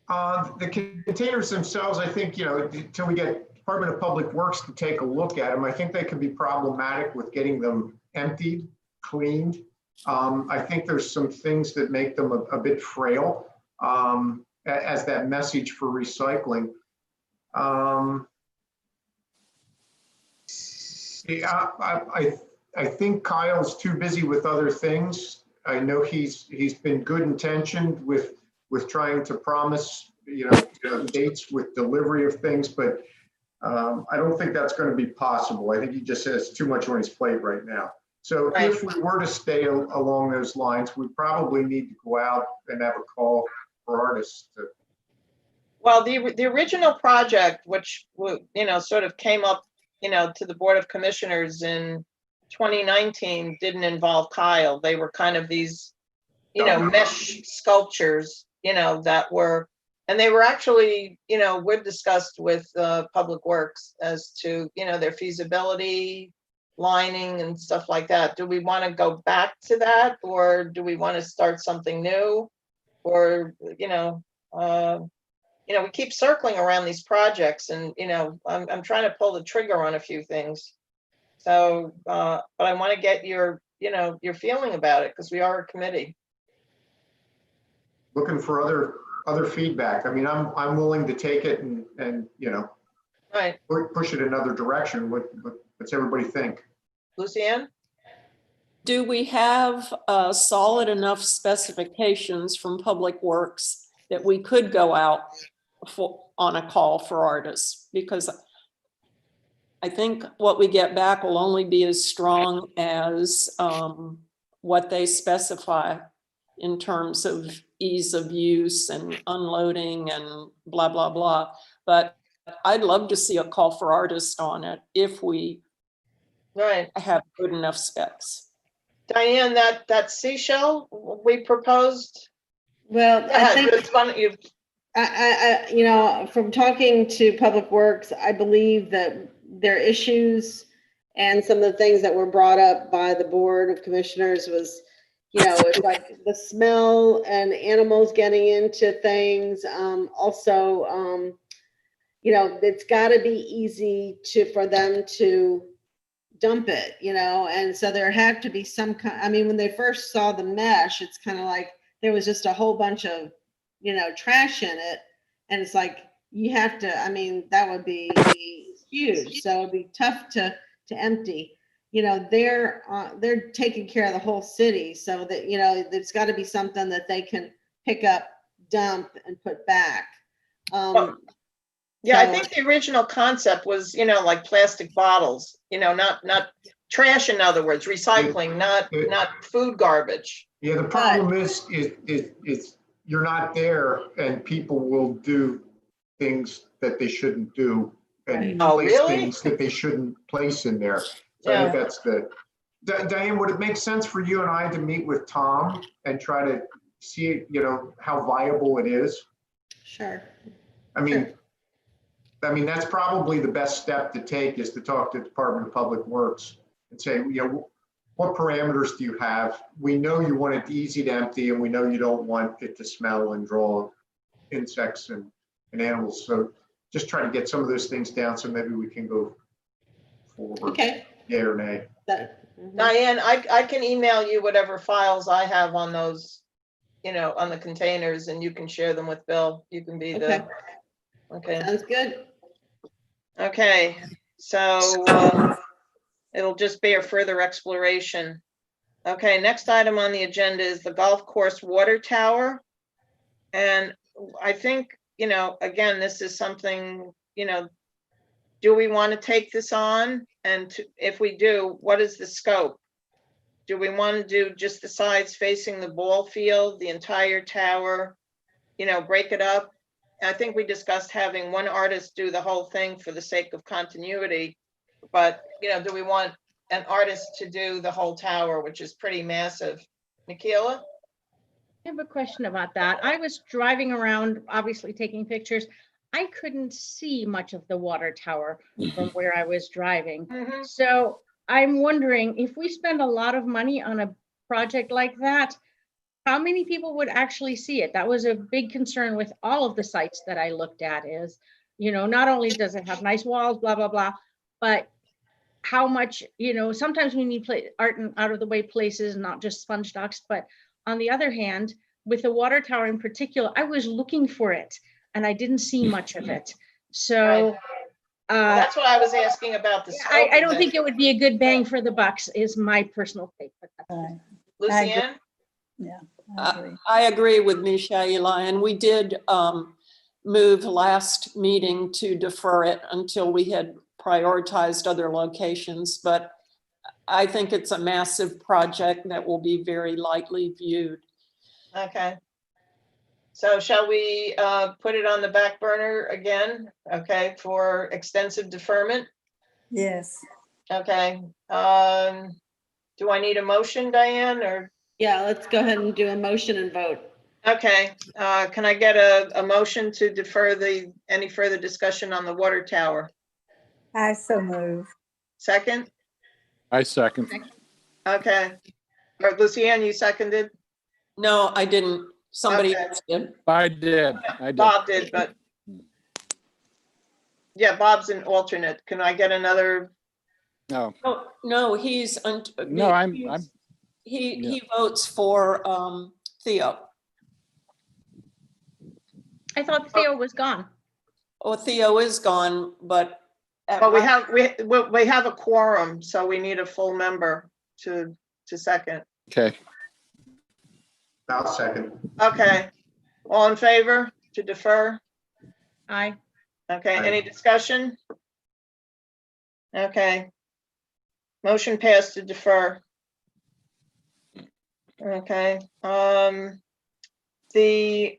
The containers themselves, I think, until we get Department of Public Works to take a look at them, I think they could be problematic with getting them emptied, cleaned. I think there's some things that make them a bit frail as that message for recycling. Yeah, I think Kyle's too busy with other things. I know he's been good intentioned with trying to promise, dates with delivery of things, but I don't think that's going to be possible. I think he just has too much on his plate right now. So if we were to stay along those lines, we probably need to go out and have a call for artists to. Well, the original project, which, sort of came up, to the Board of Commissioners in 2019, didn't involve Kyle. They were kind of these, mesh sculptures, that were, and they were actually, were discussed with Public Works as to, their feasibility, lining and stuff like that. Do we want to go back to that, or do we want to start something new? Or, we keep circling around these projects, and, I'm trying to pull the trigger on a few things. So, but I want to get your feeling about it, because we are a committee. Looking for other feedback. I mean, I'm willing to take it and Right. push it another direction. What's everybody think? Lucianne? Do we have solid enough specifications from Public Works that we could go out on a call for artists? Because I think what we get back will only be as strong as what they specify in terms of ease of use and unloading and blah, blah, blah. But I'd love to see a call for artists on it if we have good enough specs. Diane, that seashell we proposed, Well, go I ahead, think. it's fun, you, You know, from talking to Public Works, I believe that their issues and some of the things that were brought up by the Board of Commissioners was, you know, it's like the smell and animals getting into things. Also, you know, it's gotta be easy for them to dump it, you know, and so there had to be some kind, I mean, when they first saw the mesh, it's kind of like there was just a whole bunch of, you know, trash in it. And it's like, you have to, I mean, that would be huge. So it'd be tough to empty. You know, they're taking care of the whole city, so that, you know, there's got to be something that they can pick up, dump, and put back. yeah, I So- think the original concept was, you know, like plastic bottles, you know, not trash, in other words, recycling, not food garbage. Yeah, the problem is you're not there and people will do things that they shouldn't do and Oh, place really? things that they shouldn't place in there. So I think that's Diane, would it make sense for you and I to meet with Tom and try to see, you know, how viable it is? Sure. I mean, that's probably the best step to take, is to talk to the Department of Public Works and say, you know, what parameters do you have? We know you want it easy to empty, and we know you don't want it to smell and draw insects and animals. So just try to get some of those things down, so maybe we can go forward. Okay. Yay or nay. Diane, I can email you whatever files I have on those, you know, on the containers, and you can share them with Bill. You can be okay. Sounds good. Okay, so it'll just be a further exploration. Okay, next item on the agenda is the golf course water tower. And I think, you know, again, this is something, you know, do we want to take this on? And if we do, what is the scope? Do we want to do just the sides facing the ball field, the entire tower, you know, break it up? I think we discussed having one artist do the whole thing for the sake of continuity. But, you know, do we want an artist to do the whole tower, which is pretty massive? Michaela? I have a question about that. I was driving around, obviously taking pictures. I couldn't see much of the water tower from where I was driving. Mhm. So I'm wondering, if we spend a lot of money on a project like that, how many people would actually see it? That was a big concern with all of the sites that I looked at, is, you know, not only does it have nice walls, blah, blah, blah, but how much, you know, sometimes we need art in out of the way places, not just sponge docks. But on the other hand, with the water tower in particular, I was looking for it and I didn't see much of it. So Well, that's what I was asking about the scope. I don't think it would be a good bang for the bucks, is my personal take. But Right. Lucianne? Yeah, I agree. I agree with Michaela, and we did move last meeting to defer it until we had prioritized other locations, but I think it's a massive project that will be very lightly viewed. Okay. So shall we put it on the back burner again? Okay, for extensive deferment? Yes. Okay. Do I need a motion, Diane, or? Yeah, let's go ahead and do a motion and vote. Okay, can I get a motion to defer any further discussion on the water tower? I so move. Second? I second. Okay. Or Lucianne, you seconded? No, I didn't. Somebody Okay. else did. I did. Bob did, but. Yeah, Bob's an alternate. Can I get another? No, Oh, no, he's. no, I'm, He votes for Theo. I thought Theo was gone. Oh, Theo is gone, but. But we have a quorum, so we need a full member to second. okay. I'll second. Okay, all in favor to defer? Aye. Okay, Aye. any discussion? Okay. Motion passed to defer. Okay, the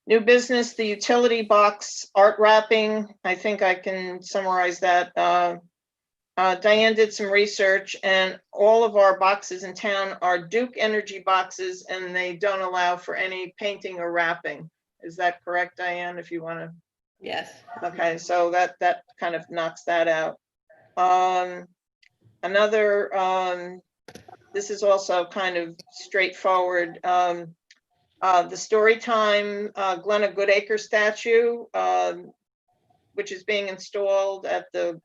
new business, the utility box art wrapping, I think I can summarize that. Diane did some research, and all of our boxes in town are Duke Energy boxes, and they don't allow for any painting or wrapping. Is that correct, Diane, if you want to? Yes. Okay, so that kind of knocks that out. This is also kind of straightforward. The Storytime Glenna Goodacre statue, which is being installed at the,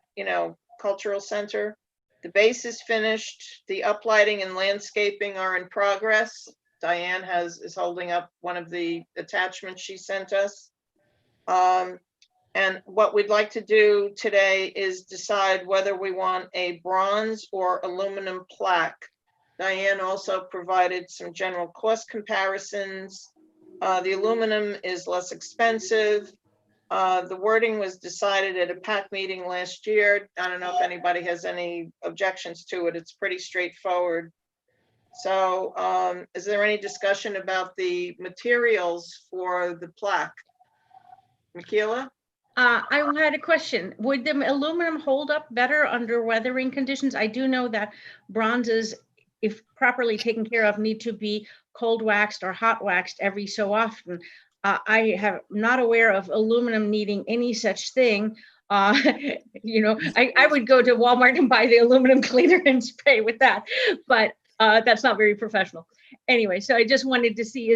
Cultural Center. The base is finished. The uplighting and landscaping are in progress. Diane is holding up one of the attachments she sent us. And what we'd like to do today is decide whether we want a bronze or aluminum plaque. Diane also provided some general cost comparisons. The aluminum is less expensive. The wording was decided at a PAC meeting last year. I don't know if anybody has any objections to it. It's pretty straightforward. So is there any discussion about the materials for the plaque? Michaela? I had a question. Would the aluminum hold up better under weathering conditions? I do know that bronzes, if properly taken care of, need to be cold waxed or hot waxed every so often. I have not aware of aluminum needing any such thing. I would go to Walmart and buy the aluminum cleaner and spray with that, but that's not very professional. Anyway, so I just wanted to see,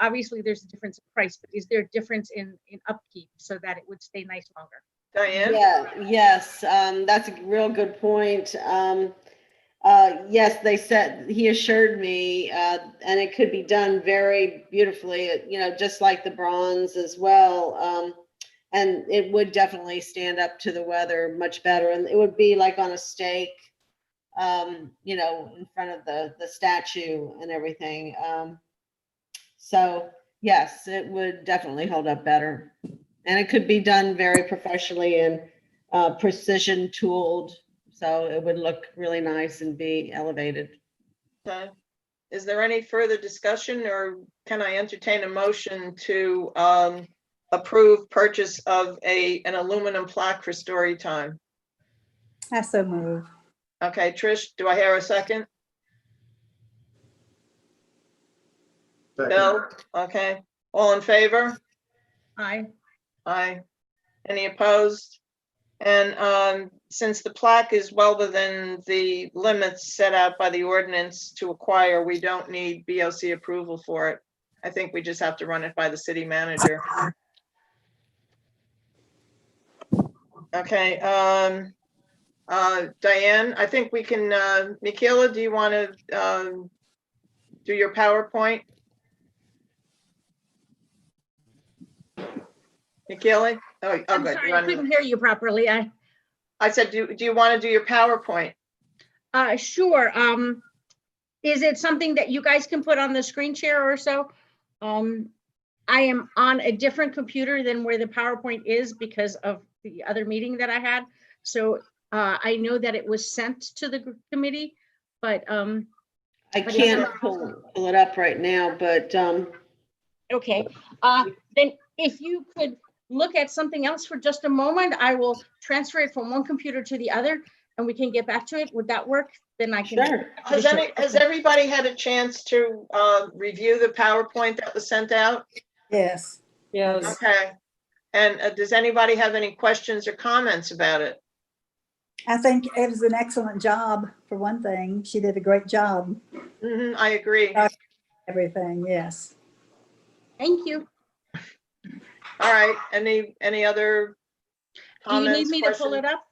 obviously there's a difference in price, but is there a difference in upkeep so that it would stay nice longer? Diane? Yeah, yes, that's a real good point. Yes, he assured me, and it could be done very beautifully, just like the bronze as well. And it would definitely stand up to the weather much better. And it would be like on a stake, in front of the statue and everything. So yes, it would definitely hold up better. And it could be done very professionally and precision tooled. So it would look really nice and be elevated. Okay. Is there any further discussion, or can I entertain a motion to approve purchase of an aluminum plaque for Storytime? I so move. Okay, Trish, do I hear a second? Second. Bill? Okay. All in favor? Aye. Aye. Any opposed? And since the plaque is well within the limits set out by the ordinance to acquire, we don't need BOC approval for it. I think we just have to run it by the city manager. Okay. Diane, I think we can, Michaela, do you want to do your PowerPoint? Michaela? Oh, I'm good. sorry, I couldn't hear you properly. I said, do you want to do your PowerPoint? Sure. Is it something that you guys can put on the screen share or so? I am on a different computer than where the PowerPoint is because of the other meeting that I had. So I know that it was sent to the committee, but I can't pull it up right now, but okay. Then if you could look at something else for just a moment, I will transfer it from one computer to the other and we can get back to it. Would that work? Then I can. sure. Has everybody had a chance to review the PowerPoint that was sent out? Yes. Yes. Okay. And does anybody have any questions or comments about it? I think it was an excellent job, for one thing. She did a great job. I agree. Everything, yes. Thank you. All right. Any other Do you comments? need me to pull it up?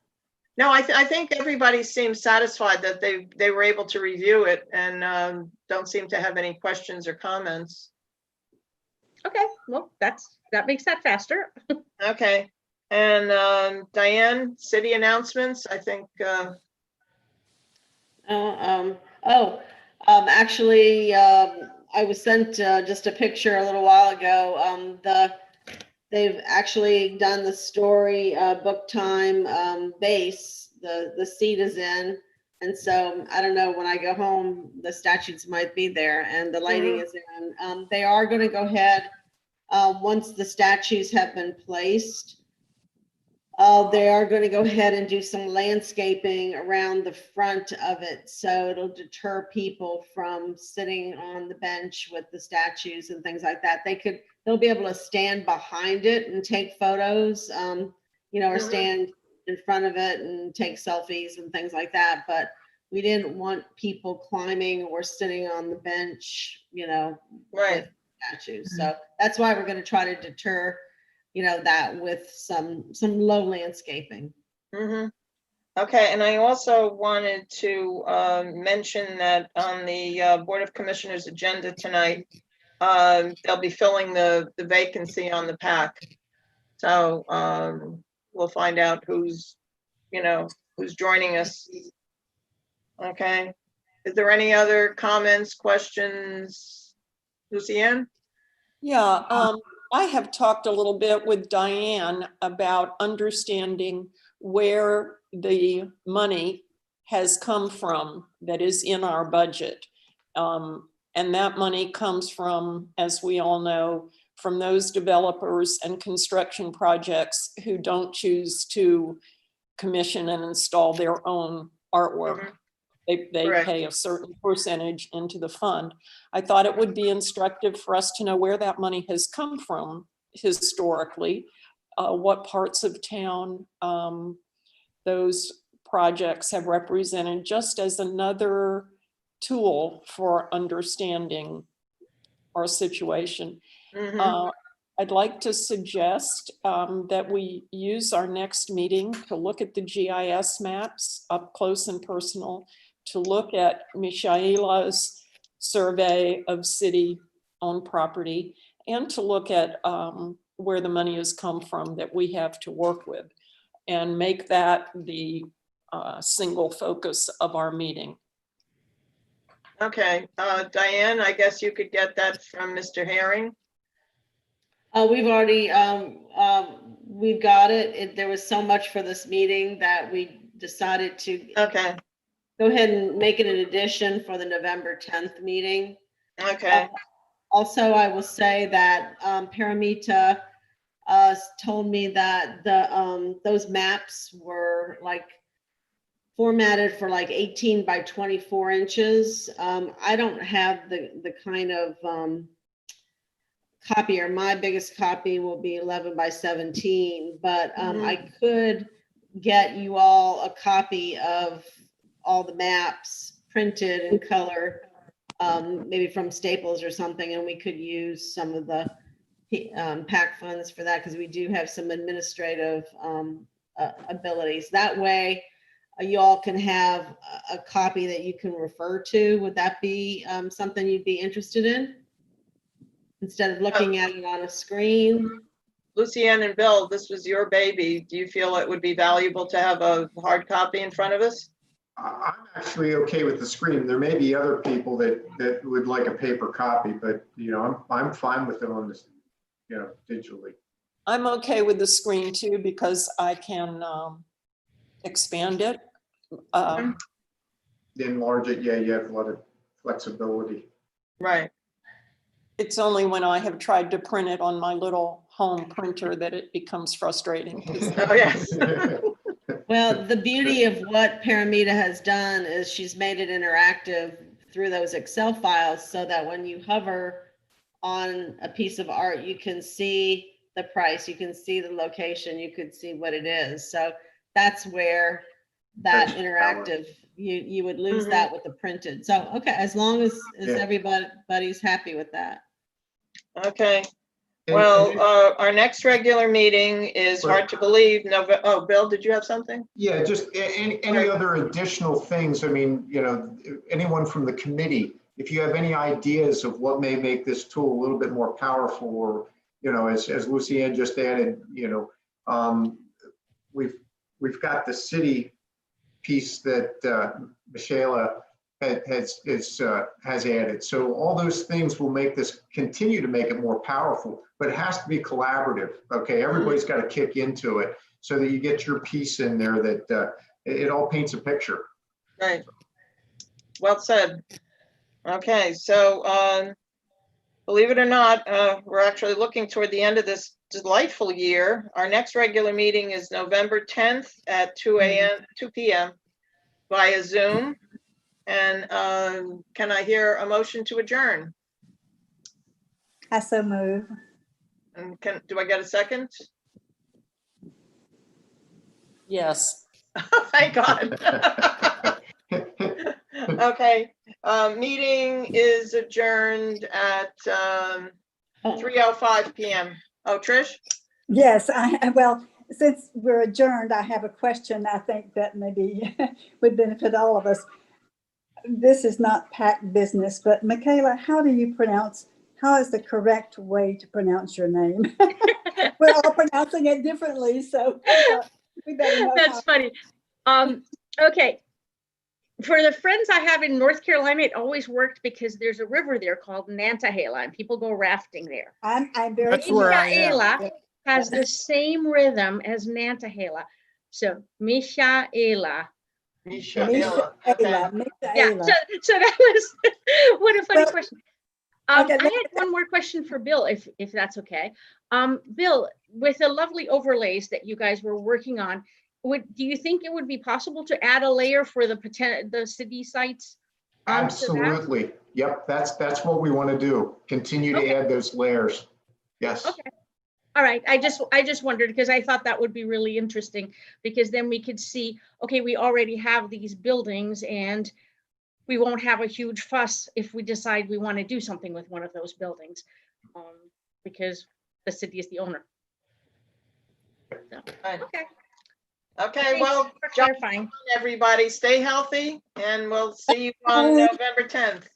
No, I think everybody seems satisfied that they were able to review it and don't seem to have any questions or comments. Okay, well, that makes that faster. Okay. And Diane, city announcements, I think. Actually, I was sent just a picture a little while ago. They've actually done the story book time base. The seat is in, and so I don't know, when I go home, the statues might be there and the lighting is in. They are going to go ahead once the statues have been placed. They are going to go ahead and do some landscaping around the front of it. So it'll deter people from sitting on the bench with the statues and things like that. They'll be able to stand behind it and take photos, you know, or Mhm. stand in front of it and take selfies and things like that. But we didn't want people climbing or sitting on the bench, you know, Right. with statues. So that's why we're going to try to deter, you know, that with some low landscaping. Mhm. Okay, and I also wanted to mention that on the Board of Commissioners agenda tonight, they'll be filling the vacancy on the PAC. So we'll find out who's, you know, who's joining us. Okay. Is there any other comments, questions? Lucienne? Yeah, I have talked a little bit with Diane about understanding where the money has come from that is in our budget. And that money comes from, as we all know, from those developers and construction projects who don't choose to commission and install their own artwork. They Correct. pay a certain percentage into the fund. I thought it would be instructive for us to know where that money has come from historically, what parts of town those projects have represented, just as another tool for understanding our situation. Mhm. I'd like to suggest that we use our next meeting to look at the GIS maps up close and personal, to look at Michaela's survey of city-owned property, and to look at where the money has come from that we have to work with, and make that the single focus of our meeting. Okay, Diane, I guess you could get that from Mr. Herring. We've already, we've got it. There was so much for this meeting that we decided to Okay, go ahead and make it an addition for the November 10th meeting. okay. Also, I will say that Paramita told me that those maps were like formatted for like 18 by 24 inches. I don't have the kind of copier. My biggest copy will be 11 by 17, but I could get you all a copy of all the maps printed in color, maybe from Staples or something, and we could use some of the PAC funds for that, because we do have some administrative abilities. That way, you all can have a copy that you can refer to. Would that be something you'd be interested in? Instead of looking at it on a screen? Lucienne and Bill, this was your baby. Do you feel it would be valuable to have a hard copy in front of us? I'm actually okay with the screen. There may be other people that would like a paper copy, but you know, I'm fine with it on this, you know, digitally. I'm okay with the screen too, because I can expand it. Enlarge it, yeah, you have a lot of flexibility. Right. It's only when I have tried to print it on my little home printer that it becomes frustrating. Oh, yes. Well, the beauty of what Paramita has done is she's made it interactive through those Excel files, so that when you hover on a piece of art, you can see the price, you can see the location, you could see what it is. So that's where that That's interactive, you would lose Mhm. that with the printed. So, okay, as long as Yeah. everybody's happy with that. Okay. And- Well, our next regular meeting is Right. hard to believe. Oh, Bill, did you have something? Yeah, just any other additional things. I mean, you know, anyone from the committee, if you have any ideas of what may make this tool a little bit more powerful, or, you know, as Lucienne just added, you know, we've got the city piece that Michaela has added. So all those things will make this, continue to make it more powerful, but it has to be collaborative. Okay, everybody's got to kick into it so that you get your piece in there, that it all paints a picture. Right. Well said. Okay, so believe it or not, we're actually looking toward the end of this delightful year. Our next regular meeting is November 10th at 2 p.m. via Zoom. And can I hear a motion to adjourn? I so move. And do I get a second? Yes. Thank God. Okay, meeting is adjourned at 3:05 p.m. Oh, Trish? Yes, well, since we're adjourned, I have a question I think that maybe would benefit all of us. This is not PAC business, but Michaela, how is the correct way to pronounce your name? We're all pronouncing it differently, so we better know. That's funny. Okay. For the friends I have in North Carolina, it always worked because there's a river there called Nantahala, and people go rafting there. I'm very. That's where I am. Michaela has the same rhythm as Nantahala. So Michaela. Michaela. Michaela. Yeah, so that was, what a funny Well, question. okay, I had one more question for Bill, if that's okay. Bill, with the lovely overlays that you guys were working on, do you think it would be possible to add a layer for the city sites? Absolutely. Yep, that's what we want to do. Continue to add those layers. Yes. Okay. All right. I just wondered because I thought that would be really interesting, because then we could see, okay, we already have these buildings and we won't have a huge fuss if we decide we want to do something with one of those buildings, because the city is the owner. So, Right. okay. Okay, Thanks well, for clarifying. everybody, stay healthy, and we'll see you on November 10th.